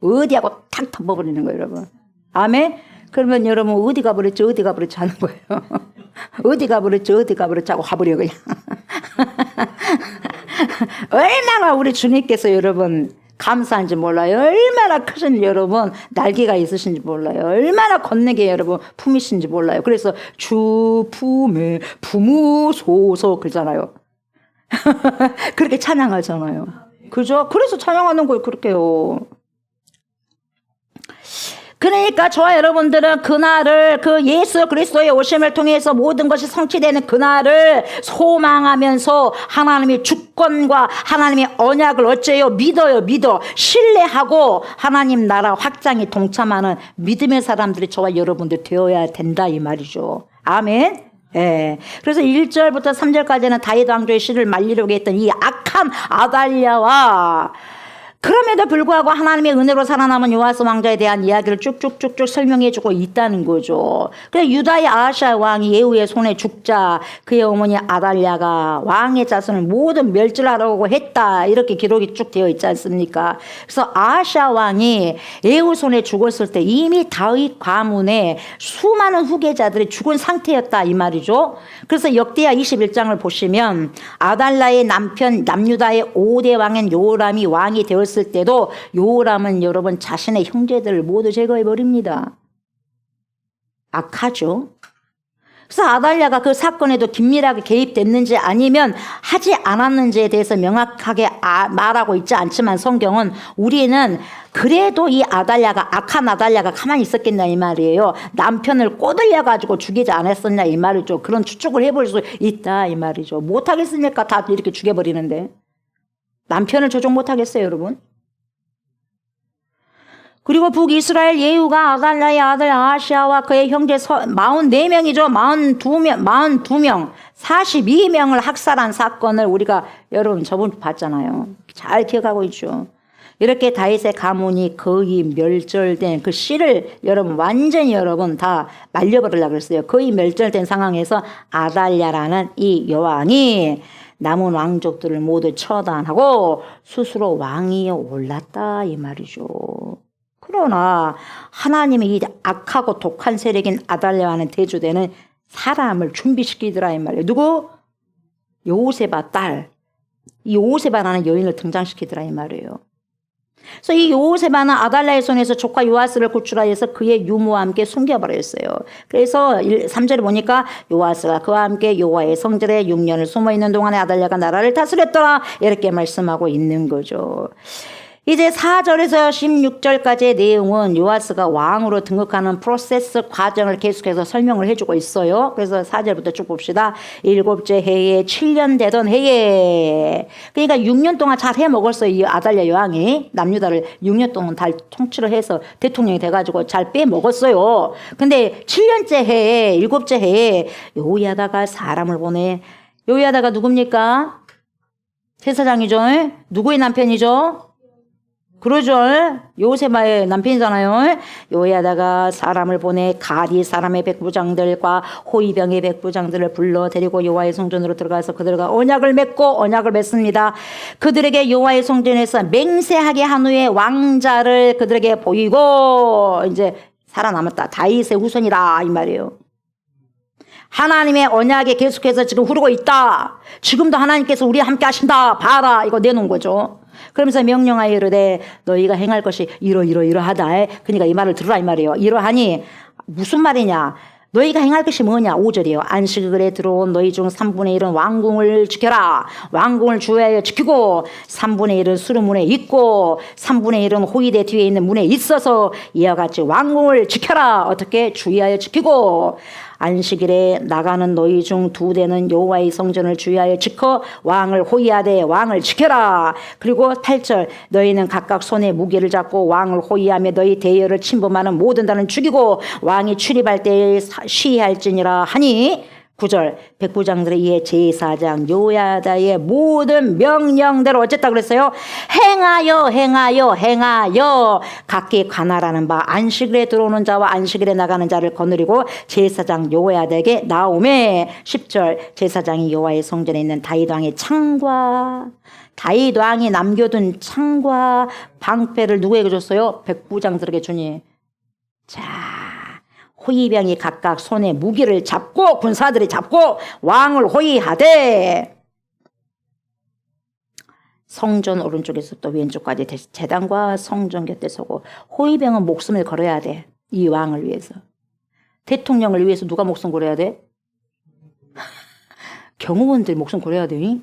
어디하고 탁 덮어버리는 거예요, 여러분. 아멘? 그러면 여러분 어디 가버렸지 하는 거예요. 어디 가버렸지 하고 가버려요 그냥. 얼마나 우리 주님께서 여러분 감사한지 몰라요. 얼마나 크신지 여러분 날개가 있으신지 몰라요. 얼마나 걷는 게 여러분 품이신지 몰라요. 그래서 주 품에 품으소서 그러잖아요. 그렇게 찬양하잖아요. 그죠? 그래서 찬양하는 거예요. 그렇게요. 그러니까 저와 여러분들은 그날을 그 예수 그리스도의 오심을 통해서 모든 것이 성취되는 그날을 소망하면서 하나님의 주권과 하나님의 언약을 어째요? 믿어 신뢰하고 하나님 나라 확장에 동참하는 믿음의 사람들이 저와 여러분들 되어야 된다 이 말이죠. 아멘. 예. 그래서 1절부터 3절까지는 다윗 왕조의 씨를 말리려고 했던 이 악한 아달랴와 그럼에도 불구하고 하나님의 은혜로 살아남은 요아스 왕자에 대한 이야기를 쭉쭉쭉쭉 설명해주고 있다는 거죠. 그래서 유다의 아하시아 왕이 예후의 손에 죽자 그의 어머니 아달랴가 왕의 자손을 모두 멸절하려고 했다 이렇게 기록이 쭉 되어 있지 않습니까? 그래서 아하시아 왕이 예후 손에 죽었을 때 이미 다윗 가문에 수많은 후계자들이 죽은 상태였다 이 말이죠. 그래서 역대하 21장을 보시면 아달랴의 남편 남유다의 5대 왕인 요람이 왕이 되었을 때도 요람은 여러분 자신의 형제들을 모두 제거해 버립니다. 악하죠. 그래서 아달랴가 그 사건에도 긴밀하게 개입됐는지 아니면 하지 않았는지에 대해서 명확하게 말하고 있지 않지만 성경은 우리는 그래도 이 아달랴가 악한 아달랴가 가만히 있었겠냐 이 말이에요. 남편을 꼬들려 가지고 죽이지 않았었냐 이 말이죠. 그런 추측을 해볼 수 있다 이 말이죠. 못하겠습니까? 다 이렇게 죽여버리는데. 남편을 조종 못하겠어요 여러분. 그리고 북이스라엘 예후가 아달랴의 아들 아하시아와 그의 형제 44명이죠. 42명 42명을 학살한 사건을 우리가 여러분 저번 봤잖아요. 잘 기억하고 있죠. 이렇게 다윗의 가문이 거의 멸절된 그 씨를 여러분 완전히 여러분 다 말려버리려고 그랬어요. 거의 멸절된 상황에서 아달랴라는 이 여왕이 남은 왕족들을 모두 처단하고 스스로 왕위에 올랐다 이 말이죠. 그러나 하나님이 이 악하고 독한 세력인 아달랴와는 대조되는 사람을 준비시키더라 이 말이에요. 누구? 요세바 딸. 이 요세바라는 여인을 등장시키더라 이 말이에요. 그래서 이 요세바는 아달랴의 손에서 조카 요아스를 구출하여서 그의 유모와 함께 숨겨버렸어요. 그래서 3절에 보니까 요아스가 그와 함께 여호와의 성전에 6년을 숨어있는 동안에 아달랴가 나라를 다스렸더라 이렇게 말씀하고 있는 거죠. 이제 4절에서 16절까지의 내용은 요아스가 왕으로 등극하는 프로세스 과정을 계속해서 설명을 해주고 있어요. 그래서 4절부터 쭉 봅시다. 7째 해에 7년 되던 해에 그러니까 6년 동안 잘 해먹었어요. 이 아달랴 여왕이 남유다를 6년 동안 다 통치를 해서 대통령이 돼가지고 잘 빼먹었어요. 근데 7년째 해에 7째 해에 요야다가 사람을 보내. 요야다가 누굽니까? 제사장이죠. 누구의 남편이죠? 그러죠. 요세바의 남편이잖아요. 요야다가 사람을 보내 가리 사람의 백부장들과 호위병의 백부장들을 불러 데리고 여호와의 성전으로 들어가서 그들과 언약을 맺습니다. 그들에게 여호와의 성전에서 맹세하게 한 후에 왕자를 그들에게 보이고 이제 살아남았다. 다윗의 후손이다 이 말이에요. 하나님의 언약에 계속해서 지금 흐르고 있다. 지금도 하나님께서 우리와 함께 하신다. 봐라. 이거 내놓은 거죠. 그러면서 명령하여 이르되 너희가 행할 것이 이러하다. 그러니까 이 말을 들으라 이 말이에요. 이러하니 무슨 말이냐. 너희가 행할 것이 뭐냐. 5절이에요. 안식일에 들어온 너희 중 3분의 1은 왕궁을 지켜라. 왕궁을 주의하여 지키고 3분의 1은 수르문에 있고 3분의 1은 호위대 뒤에 있는 문에 있어서 이와 같이 왕궁을 지켜라. 어떻게? 주의하여 지키고 안식일에 나가는 너희 중 2대는 여호와의 성전을 주의하여 지켜 왕을 호위하되 왕을 지켜라. 그리고 8절 너희는 각각 손에 무기를 잡고 왕을 호위하며 너희 대열을 침범하는 모든 자는 죽이고 왕이 출입할 때에 시해할지니라 하니 9절 백부장들의 이에 제사장 요야다의 모든 명령대로 어쨌다 그랬어요. 행하여 각기 관할하는 바 안식일에 들어오는 자와 안식일에 나가는 자를 거느리고 제사장 요야다에게 나오매 10절 제사장이 여호와의 성전에 있는 다윗 왕의 창과 다윗 왕이 남겨둔 창과 방패를 누구에게 줬어요? 백부장들에게 주니. 자, 호위병이 각각 손에 무기를 잡고 군사들이 잡고 왕을 호위하되 성전 오른쪽에서 또 왼쪽까지 제단과 성전 곁에 서고 호위병은 목숨을 걸어야 돼. 이 왕을 위해서. 대통령을 위해서 누가 목숨 걸어야 돼? 경호원들이 목숨 걸어야 돼.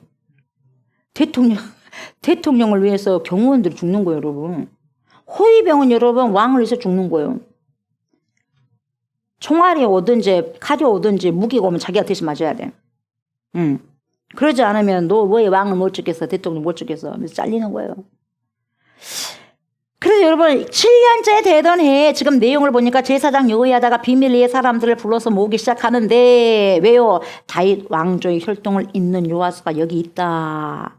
대통령을 위해서 경호원들이 죽는 거예요, 여러분. 호위병은 여러분 왕을 위해서 죽는 거예요. 총알이 오든지 칼이 오든지 무기가 오면 자기가 대신 맞아야 돼. 그러지 않으면 너 왜 왕을 못 죽겠어? 대통령 못 죽겠어? 그래서 잘리는 거예요. 그래서 여러분 7년째 되던 해에 지금 내용을 보니까 제사장 여호야다가 비밀리에 사람들을 불러서 모으기 시작하는데 왜요? 다윗 왕조의 혈통을 잇는 요아스가 여기 있다.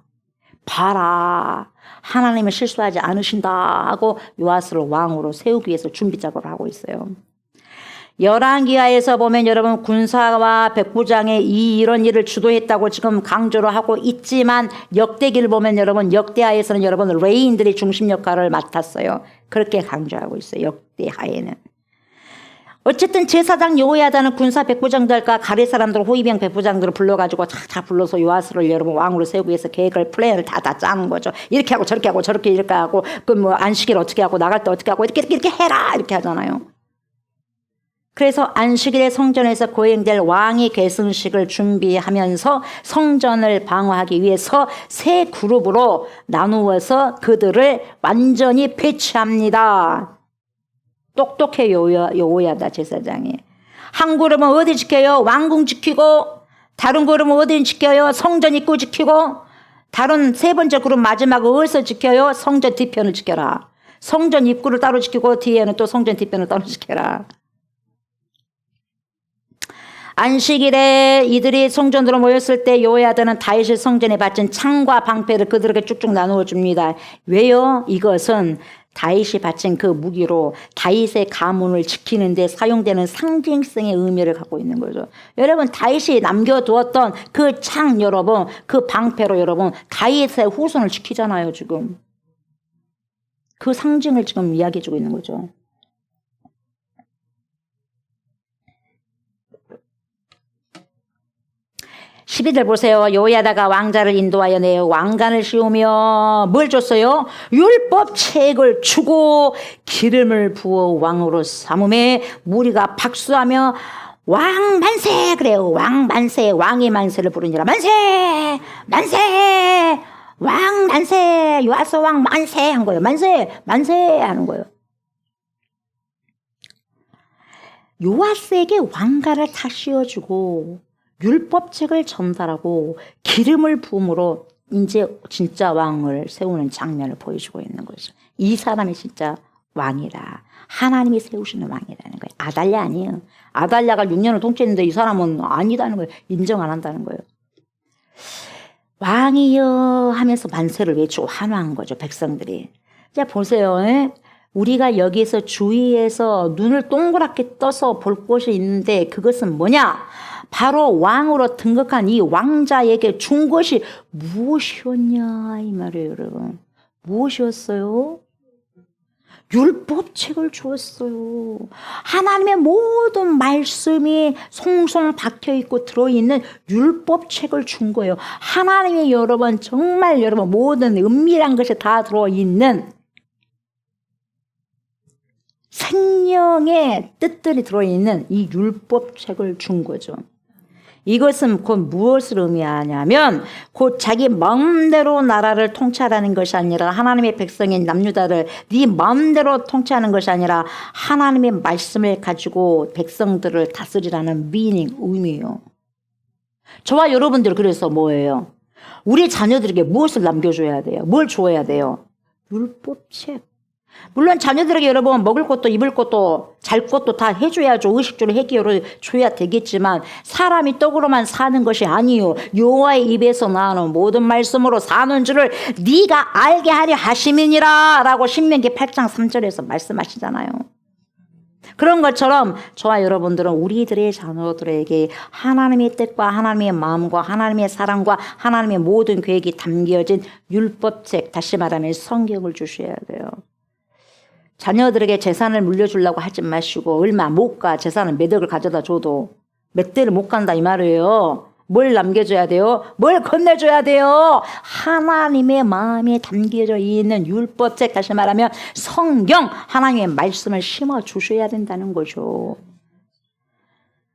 봐라. 하나님은 실수하지 않으신다 하고 요아스를 왕으로 세우기 위해서 준비 작업을 하고 있어요. 열왕기하에서 보면 여러분 군사와 백부장의 이런 일을 주도했다고 지금 강조를 하고 있지만 역대기를 보면 여러분 역대하에서는 여러분 레인들이 중심 역할을 맡았어요. 그렇게 강조하고 있어요. 역대하에는. 어쨌든 제사장 여호야다는 군사 백부장들과 가레 사람들 호위병 백부장들을 불러가지고 다 불러서 요아스를 여러분 왕으로 세우기 위해서 계획을 플랜을 다 짜는 거죠. 이렇게 하고 저렇게 하고 저렇게 이렇게 하고 그 뭐 안식일 어떻게 하고 나갈 때 어떻게 하고 이렇게 해라 이렇게 하잖아요. 그래서 안식일에 성전에서 거행될 왕의 계승식을 준비하면서 성전을 방어하기 위해서 세 그룹으로 나누어서 그들을 완전히 배치합니다. 똑똑해요, 여호야다 제사장이. 한 그룹은 어디 지켜요? 왕궁 지키고, 다른 그룹은 어디 지켜요? 성전 입구 지키고, 다른 세 번째 그룹 마지막 어디서 지켜요? 성전 뒤편을 지켜라. 성전 입구를 따로 지키고 뒤에는 또 성전 뒤편을 따로 지켜라. 안식일에 이들이 성전으로 모였을 때 여호야다는 다윗의 성전에 바친 창과 방패를 그들에게 쭉쭉 나누어 줍니다. 왜요? 이것은 다윗이 바친 그 무기로 다윗의 가문을 지키는 데 사용되는 상징성의 의미를 갖고 있는 거죠. 여러분 다윗이 남겨두었던 그 창 여러분 그 방패로 여러분 다윗의 후손을 지키잖아요. 지금 그 상징을 지금 이야기해주고 있는 거죠. 12절 보세요. 여호야다가 왕자를 인도하여 내 왕관을 씌우며 뭘 줬어요? 율법책을 주고 기름을 부어 왕으로 삼음에 무리가 박수하며 왕 만세 그래요. 왕 만세. 왕의 만세를 부르니라. 만세 만세 왕 만세 요아스 왕 만세 한 거예요. 만세 만세 하는 거예요. 요아스에게 왕관을 다 씌워주고 율법책을 전달하고 기름을 부음으로 이제 진짜 왕을 세우는 장면을 보여주고 있는 거죠. 이 사람이 진짜 왕이다. 하나님이 세우시는 왕이라는 거예요. 아달랴 아니에요. 아달랴가 6년을 통치했는데 이 사람은 아니다는 거예요. 인정 안 한다는 거예요. 왕이여 하면서 만세를 외치고 환호한 거죠. 백성들이. 자 보세요. 우리가 여기서 주위에서 눈을 동그랗게 떠서 볼 곳이 있는데 그것은 뭐냐? 바로 왕으로 등극한 이 왕자에게 준 것이 무엇이었냐 이 말이에요. 여러분. 무엇이었어요? 율법책을 주었어요. 하나님의 모든 말씀이 송송 박혀있고 들어있는 율법책을 준 거예요. 하나님이 여러분 정말 여러분 모든 은밀한 것이 다 들어있는 생명의 뜻들이 들어있는 이 율법책을 준 거죠. 이것은 곧 무엇을 의미하냐면 곧 자기 마음대로 나라를 통치하라는 것이 아니라 하나님의 백성인 남유다를 네 마음대로 통치하는 것이 아니라 하나님의 말씀을 가지고 백성들을 다스리라는 미닝 의미예요. 저와 여러분들 그래서 뭐예요? 우리 자녀들에게 무엇을 남겨줘야 돼요? 뭘 줘야 돼요? 율법책. 물론 자녀들에게 여러분 먹을 것도 입을 것도 잘 것도 다 해줘야죠. 의식주를 해결을 줘야 되겠지만 사람이 떡으로만 사는 것이 아니요. 여호와의 입에서 나오는 모든 말씀으로 사는 줄을 네가 알게 하려 하심이니라 라고 신명기 8장 3절에서 말씀하시잖아요. 그런 것처럼 저와 여러분들은 우리들의 자녀들에게 하나님의 뜻과 하나님의 마음과 하나님의 사랑과 하나님의 모든 계획이 담겨진 율법책 다시 말하면 성경을 주셔야 돼요. 자녀들에게 재산을 물려주려고 하지 마시고 얼마 못 가. 재산을 몇 억을 가져다 줘도 몇 대를 못 간다 이 말이에요. 뭘 남겨줘야 돼요? 뭘 건네줘야 돼요? 하나님의 마음에 담겨져 있는 율법책, 다시 말하면 성경, 하나님의 말씀을 심어주셔야 된다는 거죠.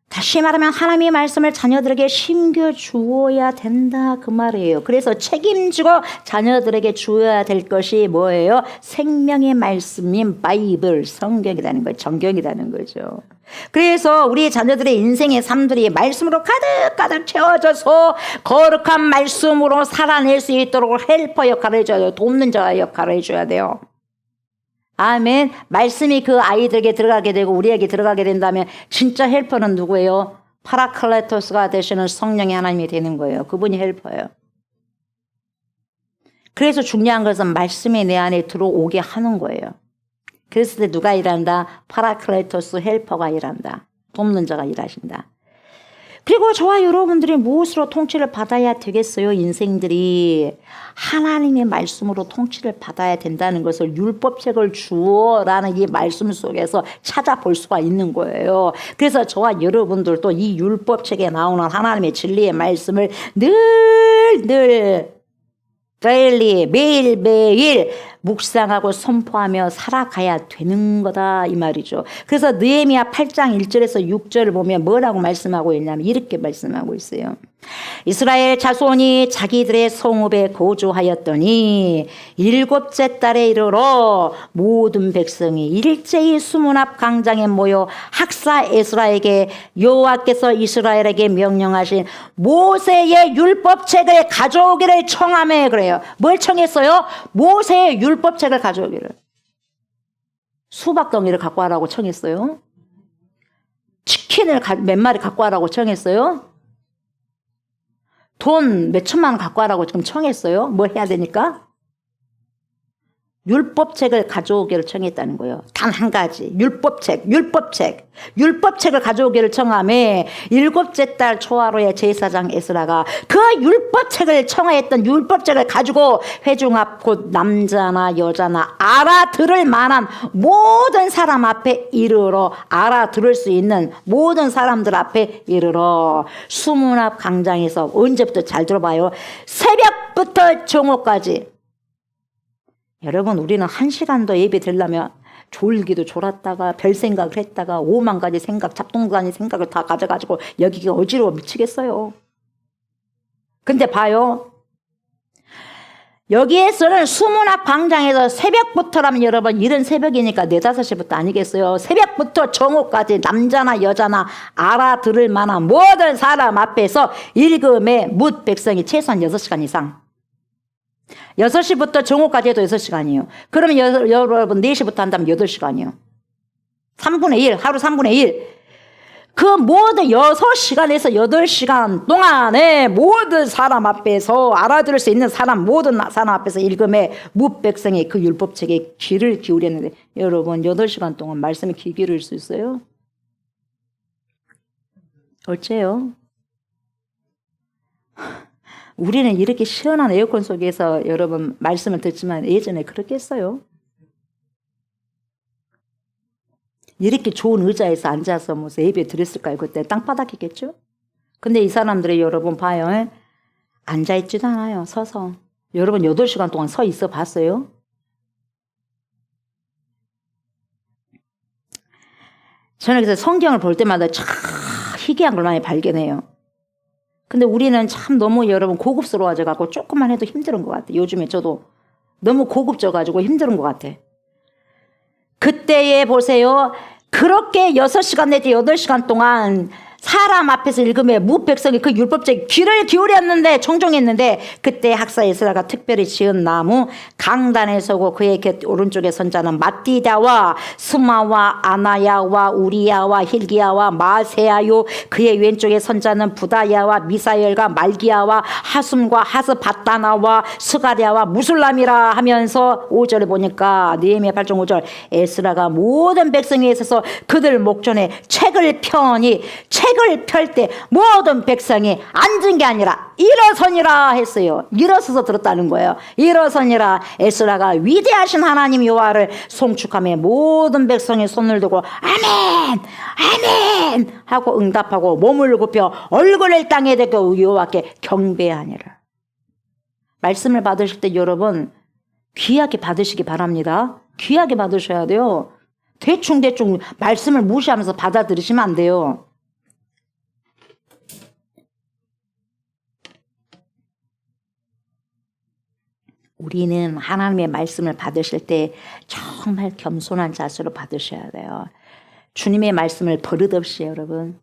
다시 말하면 하나님의 말씀을 자녀들에게 심겨주어야 된다 그 말이에요. 그래서 책임지고 자녀들에게 주어야 될 것이 뭐예요? 생명의 말씀인 바이블, 성경이라는 거예요. 정경이라는 거죠. 그래서 우리 자녀들의 인생의 삶들이 말씀으로 가득가득 채워져서 거룩한 말씀으로 살아낼 수 있도록 헬퍼 역할을 해줘야 돼요. 돕는 자 역할을 해줘야 돼요. 아멘. 말씀이 그 아이들에게 들어가게 되고 우리에게 들어가게 된다면 진짜 헬퍼는 누구예요? 파라클레토스가 되시는 성령의 하나님이 되는 거예요. 그분이 헬퍼예요. 그래서 중요한 것은 말씀이 내 안에 들어오게 하는 거예요. 그랬을 때 누가 일한다? 파라클레토스 헬퍼가 일한다. 돕는 자가 일하신다. 그리고 저와 여러분들이 무엇으로 통치를 받아야 되겠어요? 인생들이 하나님의 말씀으로 통치를 받아야 된다는 것을 율법책을 주어라는 이 말씀 속에서 찾아볼 수가 있는 거예요. 그래서 저와 여러분들도 이 율법책에 나오는 하나님의 진리의 말씀을 늘 매일매일 묵상하고 선포하며 살아가야 되는 거다 이 말이죠. 그래서 느헤미야 8장 1절에서 6절을 보면 뭐라고 말씀하고 있냐면 이렇게 말씀하고 있어요. 이스라엘 자손이 자기들의 성읍에 거주하였더니 7째 달에 이르러 모든 백성이 일제히 수문 앞 광장에 모여 학사 에스라에게 여호와께서 이스라엘에게 명령하신 모세의 율법책을 가져오기를 청하며 그래요. 뭘 청했어요? 모세의 율법책을 가져오기를. 수박 덩이를 갖고 와라고 청했어요. 치킨을 몇 마리 갖고 와라고 청했어요. 돈 몇 천만 원 갖고 와라고 지금 청했어요. 뭐 해야 되니까? 율법책을 가져오기를 청했다는 거예요. 단 한 가지. 율법책을 가져오기를 청하며 7째 달 초하루에 제사장 에스라가 그 율법책을 청하였던 율법책을 가지고 회중 앞 곧 남자나 여자나 알아들을 만한 모든 사람 앞에 이르러 알아들을 수 있는 모든 사람들 앞에 이르러 수문 앞 광장에서 언제부터 잘 들어봐요. 새벽부터 정오까지. 여러분 우리는 1시간도 예배 드리려면 졸기도 졸았다가 별 생각을 했다가 5만 가지 생각 잡동사니 생각을 다 가져가지고 여기가 어지러워 미치겠어요. 근데 봐요. 여기에서는 수문 앞 광장에서 새벽부터라면 여러분 이른 새벽이니까 4, 5시부터 아니겠어요. 새벽부터 정오까지 남자나 여자나 알아들을 만한 모든 사람 앞에서 읽음에 뭇 백성이 최소한 6시간 이상 6시부터 정오까지 해도 6시간이에요. 그러면 여러분 4시부터 한다면 8시간이요. 3분의 1, 하루 3분의 1. 그 모든 6시간에서 8시간 동안에 모든 사람 앞에서 알아들을 수 있는 사람, 모든 사람 앞에서 읽음에 뭇백성이 그 율법책에 귀를 기울였는데 여러분 8시간 동안 말씀에 귀 기울일 수 있어요? 어째요? 우리는 이렇게 시원한 에어컨 속에서 여러분 말씀을 듣지만 예전에 그렇게 했어요. 이렇게 좋은 의자에서 앉아서 무슨 예배 드렸을까요? 그때 땅바닥이겠죠? 근데 이 사람들이 여러분 봐요. 앉아있지도 않아요. 서서. 여러분 8시간 동안 서 있어 봤어요? 저는 그래서 성경을 볼 때마다 참 희귀한 걸 많이 발견해요. 근데 우리는 참 너무 여러분 고급스러워져가지고 조금만 해도 힘든 것 같아요. 요즘에 저도 너무 고급져가지고 힘든 것 같아. 그때에 보세요. 그렇게 6시간 내지 8시간 동안 사람 앞에서 읽으며 무백성이 그 율법책에 귀를 기울였는데 청종했는데 그때 학사 에스라가 특별히 지은 나무 강단에 서고 그의 곁 오른쪽에 선 자는 마띠다와 스마와 아나야와 우리야와 힐기야와 마세야요 그의 왼쪽에 선 자는 부다야와 미사엘과 말기야와 하숨과 하스바다나와 스가랴와 무술람이라 하면서 5절에 보니까 느헤미야 8장 5절 에스라가 모든 백성에 있어서 그들 목전에 책을 펴니 책 책을 펼 때 모든 백성이 앉은 게 아니라 일어서니라 했어요. 일어서서 들었다는 거예요. 일어서니라. 에스라가 위대하신 하나님 여호와를 송축하며 모든 백성이 손을 들고 아멘 아멘 하고 응답하고 몸을 굽혀 얼굴을 땅에 대고 여호와께 경배하니라. 말씀을 받으실 때 여러분 귀하게 받으시기 바랍니다. 귀하게 받으셔야 돼요. 대충 말씀을 무시하면서 받아들이시면 안 돼요. 우리는 하나님의 말씀을 받으실 때 정말 겸손한 자세로 받으셔야 돼요. 주님의 말씀을 버릇없이 여러분,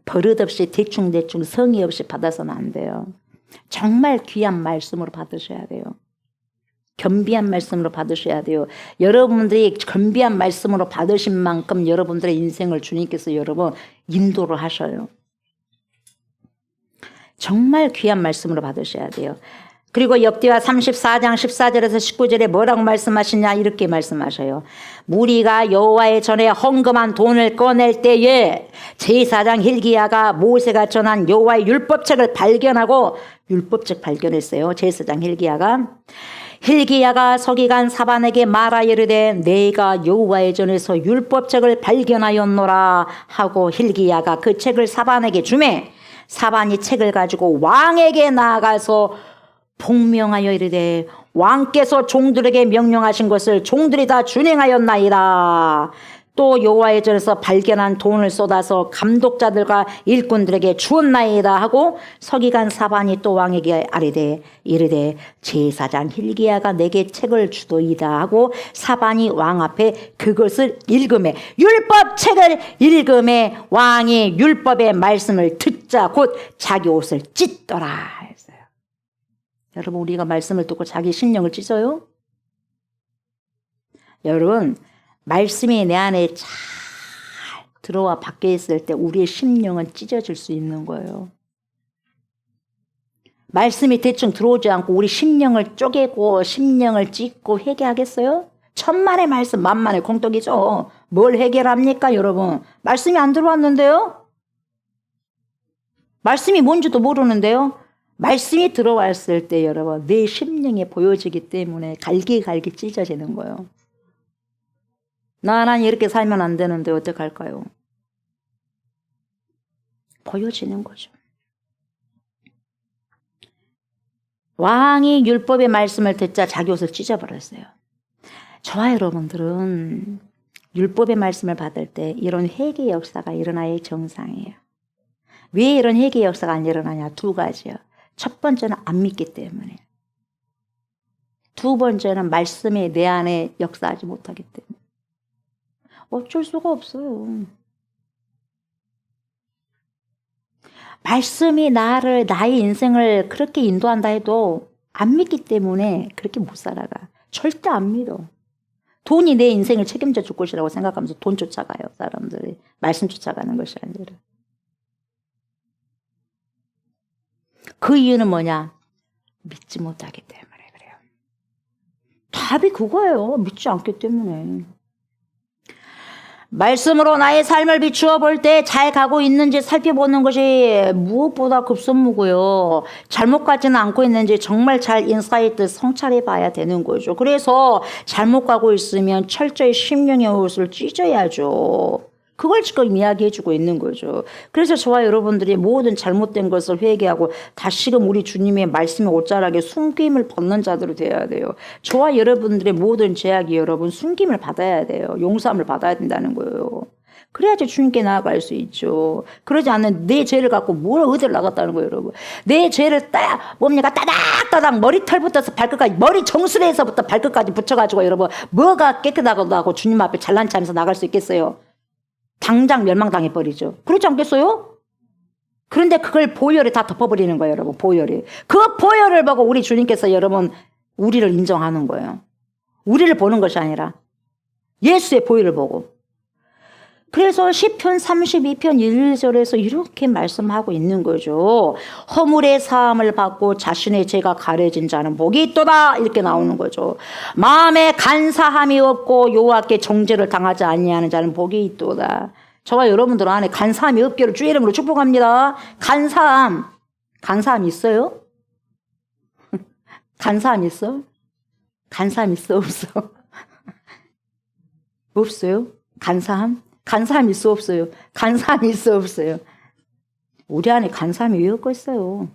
버릇없이 대충 성의 없이 받아서는 안 돼요. 정말 귀한 말씀으로 받으셔야 돼요. 겸비한 말씀으로 받으셔야 돼요. 여러분들이 겸비한 말씀으로 받으신 만큼 여러분들의 인생을 주님께서 여러분 인도를 하셔요. 정말 귀한 말씀으로 받으셔야 돼요. 그리고 역대하 34장 14절에서 19절에 뭐라고 말씀하시냐 이렇게 말씀하셔요. 무리가 여호와의 전에 헌금한 돈을 꺼낼 때에 제사장 hil기야가 모세가 전한 여호와의 율법책을 발견하고 율법책 발견했어요. 제사장 hil기야가 서기관 사반에게 말하여 이르되 내가 여호와의 전에서 율법책을 발견하였노라 하고 hil기야가 그 책을 사반에게 주매 사반이 책을 가지고 왕에게 나아가서 복명하여 이르되 왕께서 종들에게 명령하신 것을 종들이 다 준행하였나이다. 또 여호와의 전에서 발견한 돈을 쏟아서 감독자들과 일꾼들에게 주었나이다 하고 서기관 사반이 또 왕에게 아뢰되 이르되 제사장 hil기야가 내게 책을 주도이다 하고 사반이 왕 앞에 그것을 읽음에 율법책을 읽음에 왕이 율법의 말씀을 듣자 곧 자기 옷을 찢더라. 여러분 우리가 말씀을 듣고 자기 심령을 찢어요? 여러분 말씀이 내 안에 잘 들어와 밖에 있을 때 우리의 심령은 찢어질 수 있는 거예요. 말씀이 대충 들어오지 않고 우리 심령을 쪼개고 심령을 찢고 회개하겠어요? 천만의 말씀 만만의 공덕이죠. 뭘 해결합니까 여러분? 말씀이 안 들어왔는데요? 말씀이 뭔지도 모르는데요? 말씀이 들어왔을 때 여러분 내 심령에 보여지기 때문에 갈기갈기 찢어지는 거예요. 나는 이렇게 살면 안 되는데 어떡할까요? 보여지는 거죠. 왕이 율법의 말씀을 듣자 자기 옷을 찢어버렸어요. 저와 여러분들은 율법의 말씀을 받을 때 이런 회개 역사가 일어나야 정상이에요. 왜 이런 회개 역사가 안 일어나냐? 두 가지요. 첫 번째는 안 믿기 때문에. 두 번째는 말씀이 내 안에 역사하지 못하기 때문에. 어쩔 수가 없어요. 말씀이 나의 인생을 그렇게 인도한다 해도 안 믿기 때문에 그렇게 못 살아가. 절대 안 믿어. 돈이 내 인생을 책임져 줄 것이라고 생각하면서 돈 쫓아가요. 사람들이. 말씀 쫓아가는 것이 아니라. 그 이유는 뭐냐? 믿지 못하기 때문에 그래요. 답이 그거예요. 믿지 않기 때문에. 말씀으로 나의 삶을 비추어 볼 때 잘 가고 있는지 살펴보는 것이 무엇보다 급선무고요. 잘못 가지는 않고 있는지 정말 잘 인사이트 성찰해 봐야 되는 거죠. 그래서 잘못 가고 있으면 철저히 심령의 옷을 찢어야죠. 그걸 지금 이야기해주고 있는 거죠. 그래서 저와 여러분들이 모든 잘못된 것을 회개하고 다시금 우리 주님의 말씀의 옷자락에 숨김을 벗는 자들이 되어야 돼요. 저와 여러분들의 모든 죄악이 여러분 숨김을 받아야 돼요. 용서함을 받아야 된다는 거예요. 그래야지 주님께 나아갈 수 있죠. 그러지 않는 내 죄를 갖고 뭘 어디를 나갔다는 거예요, 여러분. 내 죄를 따닥따닥 머리털부터 발끝까지, 머리 정수리에서부터 발끝까지 붙여가지고 여러분 뭐가 깨끗하고 주님 앞에 잘난 체하면서 나갈 수 있겠어요? 당장 멸망당해버리죠. 그렇지 않겠어요? 그런데 그걸 보혈에 다 덮어버리는 거예요, 여러분. 보혈이. 그 보혈을 보고 우리 주님께서 여러분 우리를 인정하는 거예요. 우리를 보는 것이 아니라 예수의 보혈을 보고. 그래서 시편 32편 1절에서 이렇게 말씀하고 있는 거죠. 허물의 사함을 받고 자신의 죄가 가려진 자는 복이 있도다. 이렇게 나오는 거죠. 마음에 간사함이 없고 여호와께 정죄를 당하지 아니하는 자는 복이 있도다. 저와 여러분들 안에 간사함이 없기를 주의 이름으로 축복합니다. 간사함 있어요? 간사함 있어? 간사함 있어 없어? 없어요? 간사함 있어 없어요? 간사함 있어 없어요? 우리 안에 간사함이 왜 없겠어요?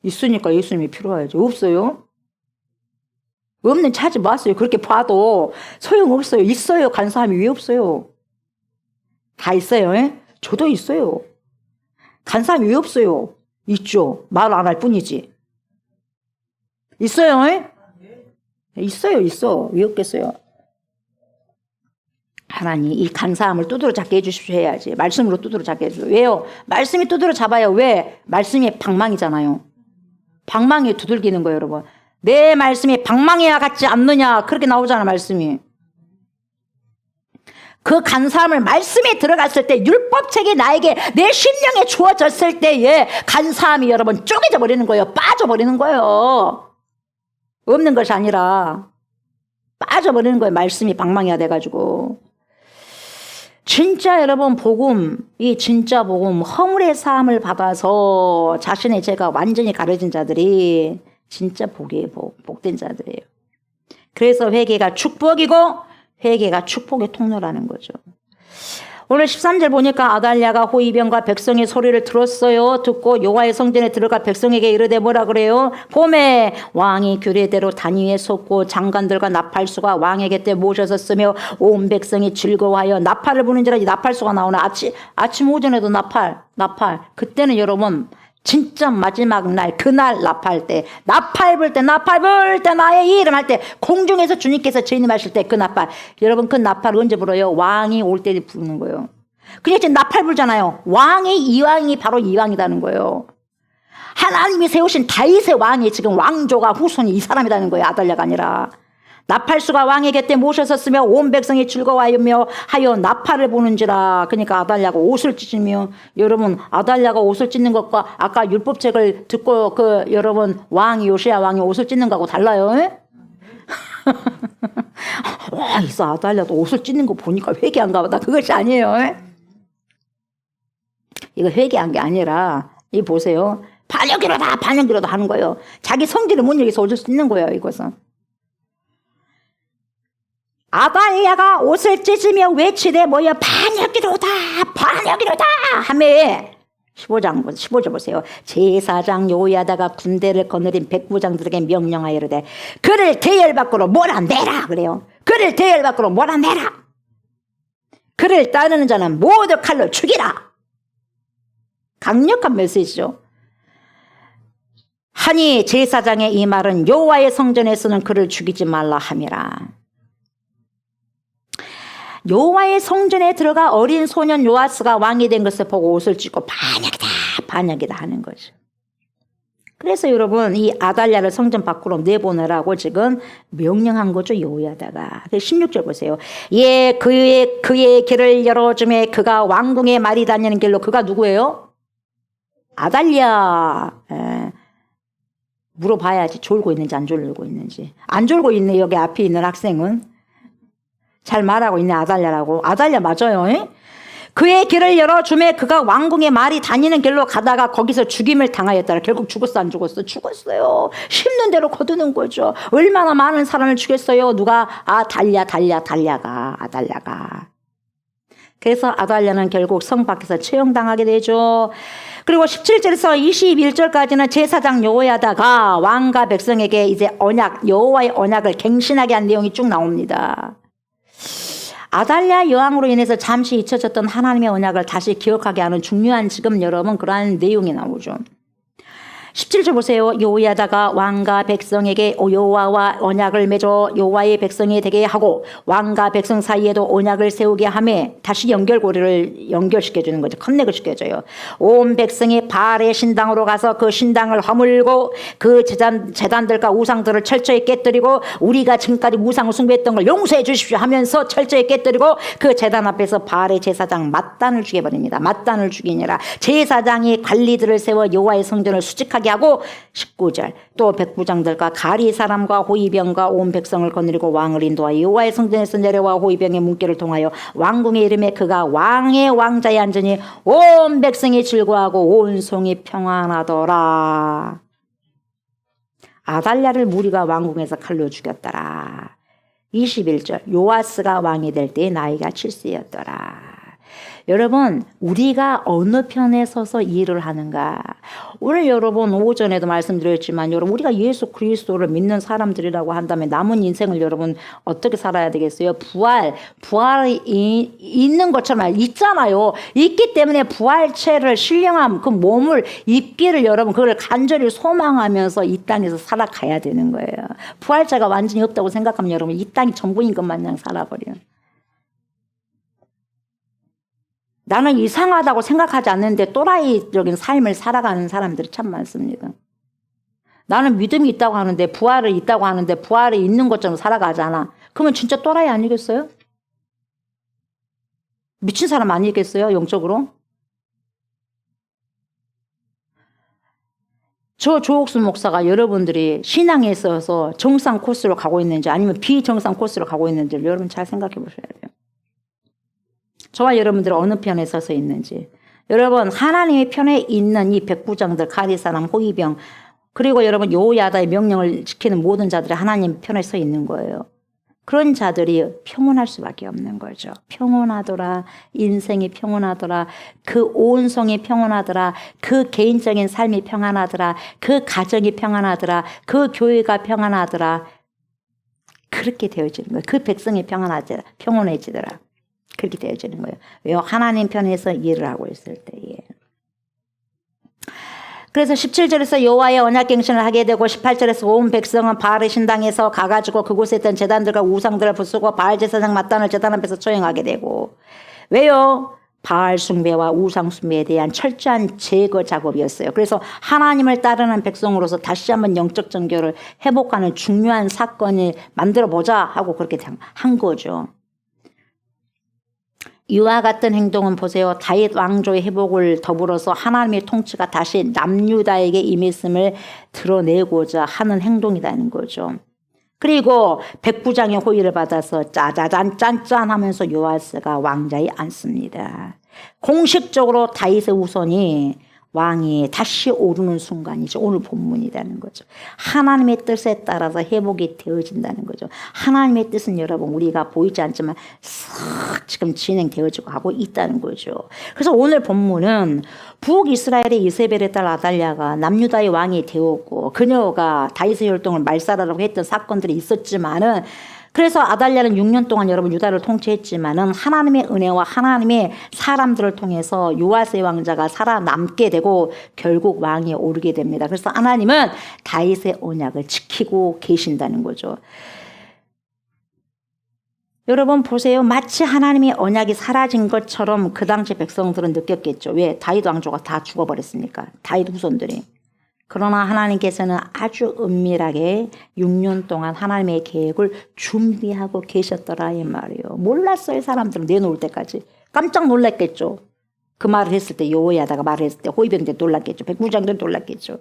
있으니까 예수님이 필요하죠. 없어요? 없는 찾지 마세요. 그렇게 봐도 소용없어요. 있어요. 간사함이 왜 없어요? 다 있어요. 에? 저도 있어요. 간사함이 왜 없어요? 있죠. 말 안 할 뿐이지. 있어요. 에? 있어. 왜 없겠어요? 하나님 이 간사함을 두드러 잡게 해주십시오 해야지. 말씀으로 두드러 잡게 해주세요. 왜요? 말씀이 두드러 잡아요. 왜? 말씀이 방망이잖아요. 방망이에 두들기는 거예요, 여러분. 내 말씀이 방망이와 같지 않느냐 그렇게 나오잖아 말씀이. 그 간사함을 말씀에 들어갔을 때 율법책이 나에게 내 심령에 주어졌을 때에 간사함이 여러분 쪼개져 버리는 거예요. 빠져버리는 거예요. 없는 것이 아니라 빠져버리는 거예요. 말씀이 방망이가 돼가지고. 진짜 여러분 복음, 이 진짜 복음, 허물의 사함을 받아서 자신의 죄가 완전히 가려진 자들이 진짜 복된 자들이에요. 그래서 회개가 축복이고 회개가 축복의 통로라는 거죠. 오늘 13절 보니까 아달랴가 호위병과 백성의 소리를 들었어요. 듣고 여호와의 성전에 들어가 백성에게 이르되 뭐라 그래요? 봄에 왕이 규례대로 단위에 섰고 장관들과 나팔수가 왕의 곁에 모셔서 쓰며 온 백성이 즐거워하여 나팔을 부는지라. 나팔수가 나오네. 아침 오전에도 나팔. 그때는 여러분 진짜 마지막 날 그날 나팔 때 나팔 불 때 나의 이름 할 때 공중에서 주님께서 재림하실 때 그 나팔. 여러분 그 나팔 언제 불어요? 왕이 올 때 부르는 거예요. 그냥 지금 나팔 불잖아요. 왕의 이왕이 바로 이왕이라는 거예요. 하나님이 세우신 다윗의 왕이 지금 왕조가 후손이 이 사람이라는 거예요. 아달랴가 아니라. 나팔수가 왕의 곁에 모셔섰으며 온 백성이 즐거워하며 하여 나팔을 부는지라. 그러니까 아달랴가 옷을 찢으며, 여러분 아달랴가 옷을 찢는 것과 아까 율법책을 듣고 그 여러분 왕이 요시야 왕이 옷을 찢는 거하고 달라요. 와, 있어 아달랴도 옷을 찢는 거 보니까 회개한가 보다. 그것이 아니에요. 이거 회개한 게 아니라 이 보세요. 반역이로다 하는 거예요. 자기 성질을 못 이기서 옷을 찢는 거예요. 이것은. 아달랴가 옷을 찢으며 외치되 뭐여 반역이로다 하며 15절 보세요. 제사장 요야다가 군대를 거느린 백부장들에게 명령하여 이르되 그를 대열 밖으로 몰아내라 그래요. 그를 대열 밖으로 몰아내라. 그를 따르는 자는 모두 칼로 죽이라. 강력한 메시지죠. 하니 제사장의 이 말은 여호와의 성전에서는 그를 죽이지 말라 함이라. 여호와의 성전에 들어가 어린 소년 요아스가 왕이 된 것을 보고 옷을 찢고 반역이다 하는 거죠. 그래서 여러분 이 아달랴를 성전 밖으로 내보내라고 지금 명령한 거죠. 여호야다가. 16절 보세요. 예, 그의 길을 열어주매 그가 왕궁의 말이 다니는 길로. 그가 누구예요? 아달랴. 물어봐야지 졸고 있는지 안 졸고 있는지. 안 졸고 있네. 여기 앞에 있는 학생은. 잘 말하고 있네. 아달랴라고. 아달랴 맞아요. 그의 길을 열어주매 그가 왕궁의 말이 다니는 길로 가다가 거기서 죽임을 당하였더라. 결국 죽었어 안 죽었어? 죽었어요. 심는 대로 거두는 거죠. 얼마나 많은 사람을 죽였어요. 누가? 아달랴가. 그래서 아달랴는 결국 성 밖에서 처형당하게 되죠. 그리고 17절에서 21절까지는 제사장 여호야다가 왕과 백성에게 이제 여호와의 언약을 갱신하게 한 내용이 쭉 나옵니다. 아달랴 여왕으로 인해서 잠시 잊혀졌던 하나님의 언약을 다시 기억하게 하는 중요한 지금 여러분 그러한 내용이 나오죠. 17절 보세요. 여호야다가 왕과 백성에게 여호와와 언약을 맺어 여호와의 백성이 되게 하고 왕과 백성 사이에도 언약을 세우게 하며 다시 연결고리를 연결시켜주는 거죠. 커넥을 시켜줘요. 온 백성이 바알의 신당으로 가서 그 신당을 허물고 그 제단들과 우상들을 철저히 깨뜨리고 우리가 지금까지 우상을 숭배했던 걸 용서해 주십시오 하면서 철저히 깨뜨리고 그 제단 앞에서 바알의 제사장 맏단을 죽여버립니다. 맏단을 죽이니라. 제사장이 관리들을 세워 여호와의 성전을 수직하게 하게 하고 19절 또 백부장들과 가리 사람과 호위병과 온 백성을 거느리고 왕을 인도하여 여호와의 성전에서 내려와 호위병의 문길을 통하여 왕궁에 이름에 그가 왕의 왕자에 앉으니 온 백성이 즐거워하고 온 성이 평안하더라. 아달랴를 무리가 왕궁에서 칼로 죽였더라. 21절 요아스가 왕이 될 때에 나이가 7세였더라. 여러분 우리가 어느 편에 서서 일을 하는가. 오늘 여러분 오전에도 말씀드렸지만 여러분 우리가 예수 그리스도를 믿는 사람들이라고 한다면 남은 인생을 여러분 어떻게 살아야 되겠어요? 부활이 있는 것처럼 있잖아요. 있기 때문에 부활체를 신령함 그 몸을 입기를 여러분 그걸 간절히 소망하면서 이 땅에서 살아가야 되는 거예요. 부활체가 완전히 없다고 생각하면 여러분 이 땅이 전부인 것만 그냥 살아버려요. 나는 이상하다고 생각하지 않는데 또라이적인 삶을 살아가는 사람들이 참 많습니다. 나는 믿음이 있다고 하는데 부활이 있다고 하는데 부활이 있는 것처럼 살아가잖아. 그러면 진짜 또라이 아니겠어요? 미친 사람 아니겠어요? 영적으로? 저 조옥순 목사가 여러분들이 신앙에 있어서 정상 코스로 가고 있는지 아니면 비정상 코스로 가고 있는지를 여러분 잘 생각해 보셔야 돼요. 저와 여러분들은 어느 편에 서서 있는지. 여러분 하나님의 편에 있는 이 백부장들 가리사람 호위병 그리고 여러분 여호야다의 명령을 지키는 모든 자들이 하나님 편에 서 있는 거예요. 그런 자들이 평온할 수밖에 없는 거죠. 평온하더라. 인생이 평온하더라. 그 온 성이 평온하더라. 그 개인적인 삶이 평안하더라. 그 가정이 평안하더라. 그 교회가 평안하더라. 그렇게 되어지는 거예요. 그 백성이 평온해지더라. 그렇게 되어지는 거예요. 왜요? 하나님 편에서 일을 하고 있을 때에. 그래서 17절에서 여호와의 언약갱신을 하게 되고 18절에서 온 백성은 바알의 신당에서 가가지고 그곳에 있던 제단들과 우상들을 부수고 바알 제사장 마단을 제단 앞에서 처형하게 되고. 왜요? 바알 숭배와 우상 숭배에 대한 철저한 제거 작업이었어요. 그래서 하나님을 따르는 백성으로서 다시 한번 영적 정결을 회복하는 중요한 사건을 만들어보자 하고 그렇게 한 거죠. 이와 같은 행동은 보세요. 다윗 왕조의 회복을 더불어서 하나님의 통치가 다시 남유다에게 임했음을 드러내고자 하는 행동이라는 거죠. 그리고 백부장의 호의를 받아서 짜자잔 짠짠 하면서 요아스가 왕자에 앉습니다. 공식적으로 다윗의 우선이 왕이 다시 오르는 순간이죠. 오늘 본문이라는 거죠. 하나님의 뜻에 따라서 회복이 되어진다는 거죠. 하나님의 뜻은 여러분 우리가 보이지 않지만 싹 지금 진행되어지고 하고 있다는 거죠. 그래서 오늘 본문은 북이스라엘의 이세벨의 딸 아달랴가 남유다의 왕이 되었고 그녀가 다윗의 혈통을 말살하라고 했던 사건들이 있었지만은 그래서 아달랴는 6년 동안 여러분 유다를 통치했지만은 하나님의 은혜와 하나님의 사람들을 통해서 요아스의 왕자가 살아남게 되고 결국 왕이 오르게 됩니다. 그래서 하나님은 다윗의 언약을 지키고 계신다는 거죠. 여러분 보세요. 마치 하나님의 언약이 사라진 것처럼 그 당시 백성들은 느꼈겠죠. 왜? 다윗 왕조가 다 죽어버렸으니까. 다윗 후손들이. 그러나 하나님께서는 아주 은밀하게 6년 동안 하나님의 계획을 준비하고 계셨더라 이 말이에요. 몰랐어요. 사람들은 내놓을 때까지. 깜짝 놀랐겠죠. 그 말을 했을 때 여호야다가 말을 했을 때 호위병들 놀랐겠죠. 백부장들 놀랐겠죠.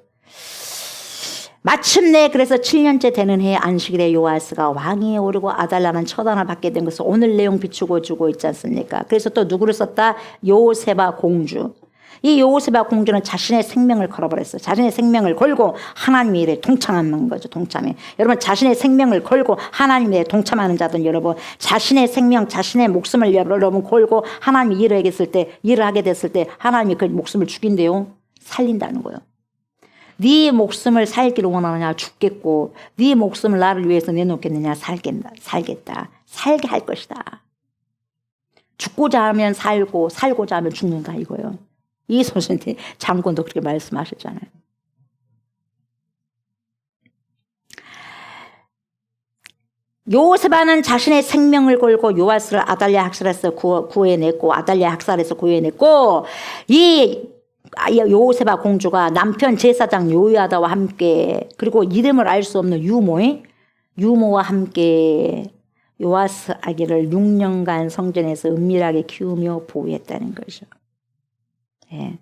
마침내 그래서 7년째 되는 해에 안식일에 요아스가 왕위에 오르고 아달랴는 처단을 받게 된 것을 오늘 내용 비추고 주고 있지 않습니까? 그래서 또 누구를 썼다? 요세바 공주. 이 요세바 공주는 자신의 생명을 걸어버렸어요. 자신의 생명을 걸고 하나님의 일에 동참하는 거죠. 동참해. 여러분 자신의 생명을 걸고 하나님의 일에 동참하는 자들은 여러분 자신의 생명, 자신의 목숨을 여러분 걸고 하나님이 일을 하게 됐을 때 하나님이 그 목숨을 죽인대요. 살린다는 거예요. 네 목숨을 살기를 원하느냐 죽겠고 네 목숨을 나를 위해서 내놓겠느냐 살겠다. 살게 할 것이다. 죽고자 하면 살고 살고자 하면 죽는다 이거예요. 이 소신이 장군도 그렇게 말씀하셨잖아요. 요세바는 자신의 생명을 걸고 요아스를 아달랴 학살에서 구해냈고 아달랴 학살에서 구해냈고 이 요세바 공주가 남편 제사장 요야다와 함께 그리고 이름을 알 수 없는 유모와 함께 요아스 아기를 6년간 성전에서 은밀하게 키우며 보호했다는 거죠. 예.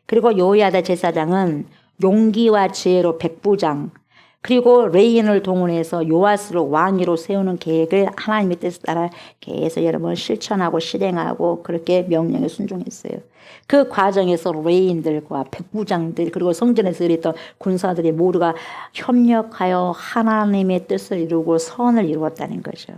그리고 요야다 제사장은 용기와 지혜로 백부장, 그리고 레인을 동원해서 요아스를 왕위로 세우는 계획을 하나님의 뜻에 따라 계속 여러 번 실천하고 실행하고 그렇게 명령에 순종했어요. 그 과정에서 레인들과 백부장들 그리고 성전에서 일했던 군사들이 모두가 협력하여 하나님의 뜻을 이루고 선을 이루었다는 거죠.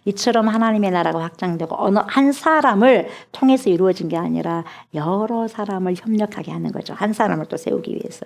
이처럼 하나님의 나라가 확장되고 어느 한 사람을 통해서 이루어진 게 아니라 여러 사람을 협력하게 하는 거죠. 한 사람을 또 세우기 위해서.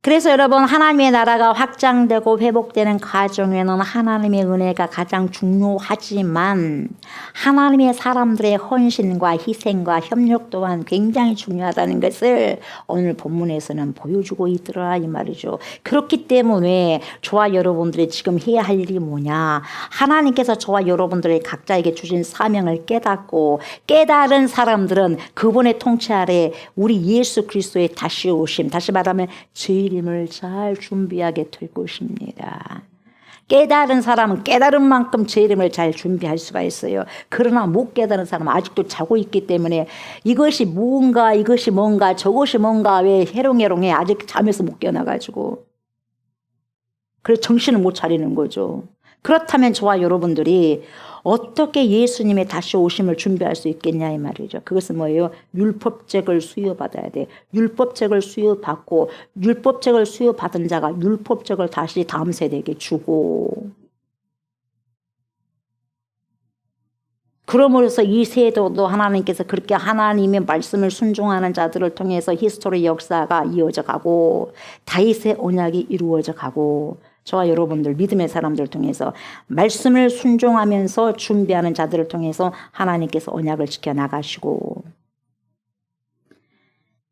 그래서 여러분 하나님의 나라가 확장되고 회복되는 과정에는 하나님의 은혜가 가장 중요하지만 하나님의 사람들의 헌신과 희생과 협력 또한 굉장히 중요하다는 것을 오늘 본문에서는 보여주고 있더라 이 말이죠. 그렇기 때문에 저와 여러분들이 지금 해야 할 일이 뭐냐. 하나님께서 저와 여러분들의 각자에게 주신 사명을 깨닫고 깨달은 사람들은 그분의 통치 아래 우리 예수 그리스도의 다시 오심, 다시 말하면 재림을 잘 준비하게 될 것입니다. 깨달은 사람은 깨달은 만큼 재림을 잘 준비할 수가 있어요. 그러나 못 깨달은 사람은 아직도 자고 있기 때문에 이것이 뭔가 이것이 뭔가 저것이 뭔가 왜 해롱해롱해 아직 잠에서 못 깨어나가지고 그래서 정신을 못 차리는 거죠. 그렇다면 저와 여러분들이 어떻게 예수님의 다시 오심을 준비할 수 있겠냐 이 말이죠. 그것은 뭐예요? 율법책을 수여받아야 돼. 율법책을 수여받고 율법책을 수여받은 자가 율법책을 다시 다음 세대에게 주고 그러므로서 이 세대도 하나님께서 그렇게 하나님의 말씀을 순종하는 자들을 통해서 히스토리 역사가 이어져 가고 다윗의 언약이 이루어져 가고 저와 여러분들 믿음의 사람들을 통해서 말씀을 순종하면서 준비하는 자들을 통해서 하나님께서 언약을 지켜나가시고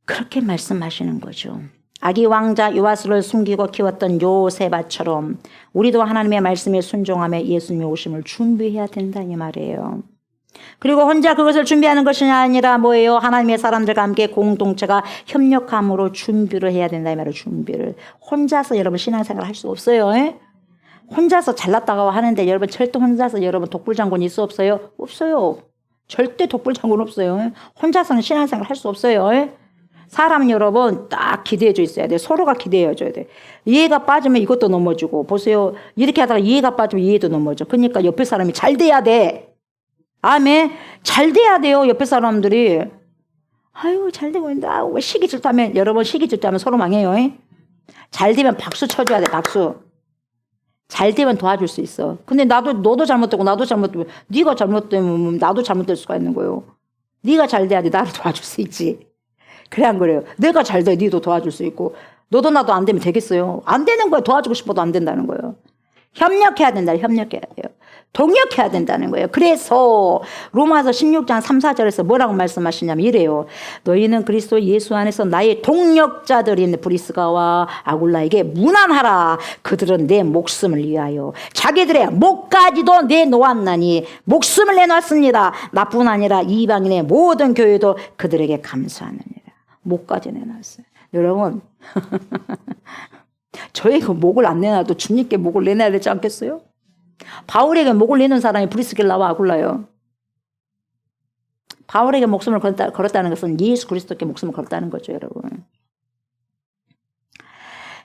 그렇게 말씀하시는 거죠. 아기 왕자 요아스를 숨기고 키웠던 요세바처럼 우리도 하나님의 말씀에 순종하며 예수님의 오심을 준비해야 된다 이 말이에요. 그리고 혼자 그것을 준비하는 것이 아니라 뭐예요? 하나님의 사람들과 함께 공동체가 협력함으로 준비를 해야 된다 이 말이에요. 준비를. 혼자서 여러분 신앙생활 할 수 없어요. 에? 혼자서 잘났다고 하는데 여러분 절대 혼자서 여러분 독불장군 있어 없어요? 없어요. 절대 독불장군 없어요. 에? 혼자서는 신앙생활 할 수 없어요. 에? 사람은 여러분 딱 기대해져 있어야 돼. 서로가 기대해줘야 돼. 이해가 빠지면 이것도 넘어지고 보세요. 이렇게 하다가 이해가 빠지면 이해도 넘어져. 그러니까 옆에 사람이 잘 돼야 돼. 아멘. 잘 돼야 돼요. 옆에 사람들이. 아유 잘 되고 있는데 왜 시기 질투하면 여러분 시기 질투하면 서로 망해요. 에? 잘 되면 박수 쳐줘야 돼. 박수. 잘 되면 도와줄 수 있어. 근데 너도 잘못되고 나도 잘못되고 네가 잘못되면 나도 잘못될 수가 있는 거예요. 네가 잘 돼야지 나를 도와줄 수 있지. 그래 안 그래요? 내가 잘 돼야 네도 도와줄 수 있고 너도 나도 안 되면 되겠어요? 안 되는 거예요. 도와주고 싶어도 안 된다는 거예요. 협력해야 된다. 협력해야 돼요. 동력해야 된다는 거예요. 그래서 로마서 16장 3, 4절에서 뭐라고 말씀하시냐면 이래요. 너희는 그리스도 예수 안에서 나의 동력자들인 브리스가와 아굴라에게 문안하라. 그들은 내 목숨을 위하여 자기들의 목까지도 내놓았나니 목숨을 내놨습니다. 나뿐 아니라 이방인의 모든 교회도 그들에게 감사하느니라. 목까지 내놨어요. 여러분 저희가 목을 안 내놔도 주님께 목을 내놔야 되지 않겠어요? 바울에게 목을 내는 사람이 브리스길라와 아굴라요. 바울에게 목숨을 걸었다는 것은 예수 그리스도께 목숨을 걸었다는 거죠, 여러분.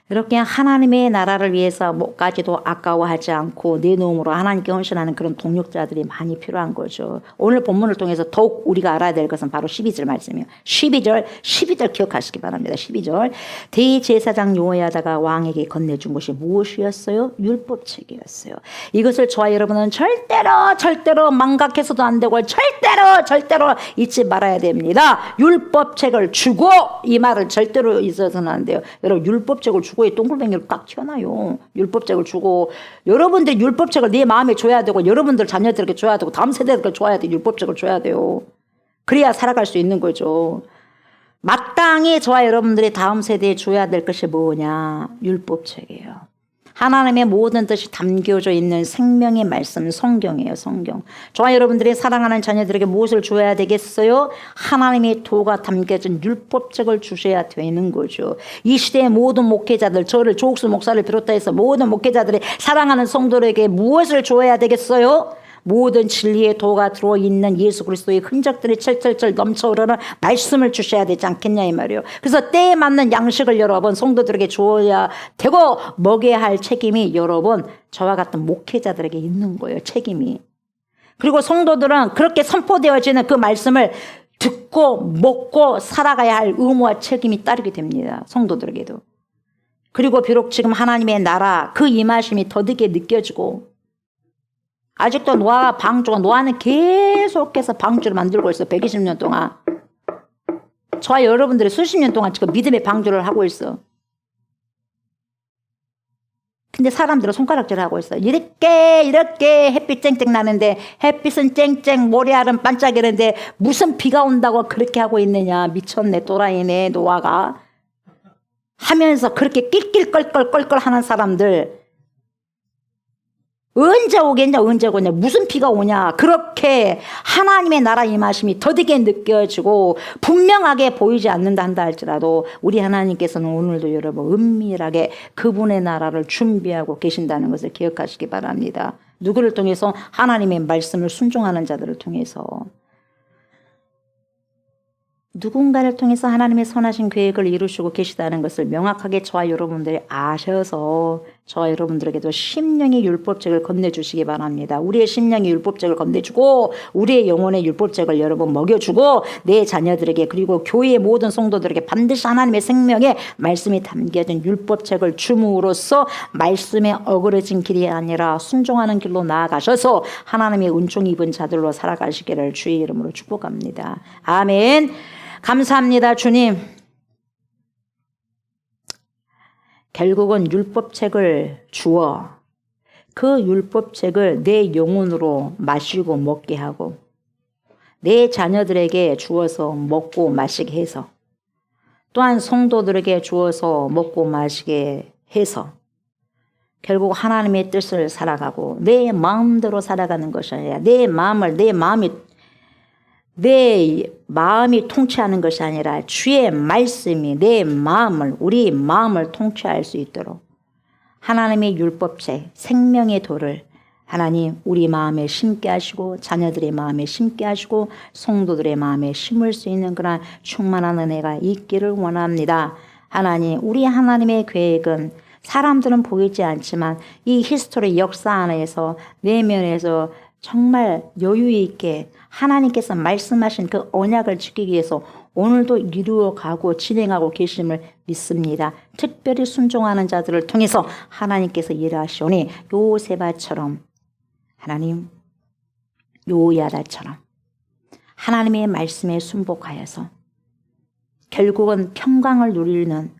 이렇게 하나님의 나라를 위해서 뭐까지도 아까워하지 않고 내놓음으로 하나님께 헌신하는 그런 동력자들이 많이 필요한 거죠. 오늘 본문을 통해서 더욱 우리가 알아야 될 것은 바로 12절 말씀이에요. 12절 기억하시기 바랍니다. 12절 대제사장 요야다가 왕에게 건네준 것이 무엇이었어요? 율법책이었어요. 이것을 저와 여러분은 절대로 망각해서도 안 되고 절대로 잊지 말아야 됩니다. 율법책을 주고 이 말을 절대로 잊어서는 안 돼요. 여러분 율법책을 주고 이 동글뱅이를 딱 튀어나요. 율법책을 주고 여러분들이 율법책을 내 마음에 줘야 되고 여러분들 자녀들에게 줘야 되고 다음 세대들에게 줘야 돼. 율법책을 줘야 돼요. 그래야 살아갈 수 있는 거죠. 마땅히 저와 여러분들이 다음 세대에 줘야 될 것이 뭐냐? 율법책이에요. 하나님의 모든 뜻이 담겨져 있는 생명의 말씀 성경이에요. 성경. 저와 여러분들이 사랑하는 자녀들에게 무엇을 줘야 되겠어요? 하나님의 도가 담겨진 율법책을 주셔야 되는 거죠. 이 시대의 모든 목회자들, 저를 조옥수 목사를 비롯해서 모든 목회자들이 사랑하는 성도들에게 무엇을 줘야 되겠어요? 모든 진리의 도가 들어있는 예수 그리스도의 흔적들이 철철철 넘쳐오르는 말씀을 주셔야 되지 않겠냐 이 말이에요. 그래서 때에 맞는 양식을 여러분 성도들에게 주어야 되고 먹여야 할 책임이 여러분 저와 같은 목회자들에게 있는 거예요. 책임이. 그리고 성도들은 그렇게 선포되어지는 그 말씀을 듣고 먹고 살아가야 할 의무와 책임이 따르게 됩니다. 성도들에게도. 그리고 비록 지금 하나님의 나라 그 임하심이 더디게 느껴지고 아직도 노아는 계속해서 방주를 만들고 있어. 120년 동안. 저와 여러분들이 수십 년 동안 지금 믿음의 방주를 하고 있어. 근데 사람들은 손가락질을 하고 있어. 이렇게 햇빛 쨍쨍 나는데 햇빛은 쨍쨍 모래알은 반짝이는데 무슨 비가 온다고 그렇게 하고 있느냐. 미쳤네 또라이네 노아가. 하면서 그렇게 낄낄껄껄껄껄 하는 사람들 언제 오겠냐 언제 오냐 무슨 비가 오냐 그렇게 하나님의 나라 임하심이 더디게 느껴지고 분명하게 보이지 않는다 한다 할지라도 우리 하나님께서는 오늘도 여러분 은밀하게 그분의 나라를 준비하고 계신다는 것을 기억하시기 바랍니다. 누구를 통해서? 하나님의 말씀을 순종하는 자들을 통해서. 누군가를 통해서 하나님의 선하신 계획을 이루시고 계시다는 것을 명확하게 저와 여러분들이 아셔서 저와 여러분들에게도 심령의 율법책을 건네주시기 바랍니다. 우리의 심령의 율법책을 건네주고 우리의 영혼의 율법책을 여러분 먹여주고 내 자녀들에게 그리고 교회의 모든 성도들에게 반드시 하나님의 생명에 말씀이 담겨진 율법책을 줌으로써 말씀에 어그러진 길이 아니라 순종하는 길로 나아가셔서 하나님의 은총 입은 자들로 살아가시기를 주의 이름으로 축복합니다. 아멘. 감사합니다, 주님. 결국은 율법책을 주어 그 율법책을 내 영혼으로 마시고 먹게 하고 내 자녀들에게 주어서 먹고 마시게 해서 또한 성도들에게 주어서 먹고 마시게 해서 결국 하나님의 뜻을 살아가고 내 마음대로 살아가는 것이 아니라 내 마음이 통치하는 것이 아니라 주의 말씀이 내 마음을 우리 마음을 통치할 수 있도록 하나님의 율법책 생명의 도를 하나님 우리 마음에 심게 하시고 자녀들의 마음에 심게 하시고 성도들의 마음에 심을 수 있는 그런 충만한 은혜가 있기를 원합니다. 하나님 우리 하나님의 계획은 사람들은 보이지 않지만 이 히스토리 역사 안에서 내면에서 정말 여유 있게 하나님께서 말씀하신 그 언약을 지키기 위해서 오늘도 이루어가고 진행하고 계심을 믿습니다. 특별히 순종하는 자들을 통해서 하나님께서 일하시오니 요세바처럼 하나님 요야다처럼 하나님의 말씀에 순복하여서 결국은 평강을 누리는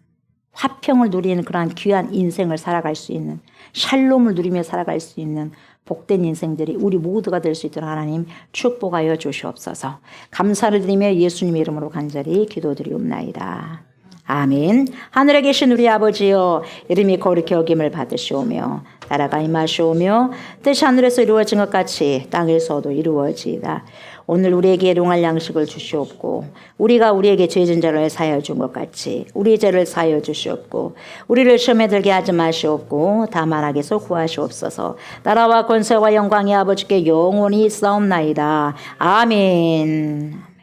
화평을 누리는 그러한 귀한 인생을 살아갈 수 있는 샬롬을 누리며 살아갈 수 있는 복된 인생들이 우리 모두가 될 수 있도록 하나님 축복하여 주시옵소서. 감사를 드리며 예수님 이름으로 간절히 기도드리옵나이다. 아멘. 하늘에 계신 우리 아버지여 이름이 거룩히 여김을 받으시오며 나라가 임하시오며 뜻이 하늘에서 이루어진 것 같이 땅에서도 이루어지이다. 오늘 우리에게 일용할 양식을 주시옵고 우리가 우리에게 죄진 자를 사하여 준 것 같이 우리 죄를 사하여 주시옵고 우리를 시험에 들게 하지 마시옵고 다만 악에서 구하시옵소서. 나라와 권세와 영광이 아버지께 영원히 있사옵나이다. 아멘.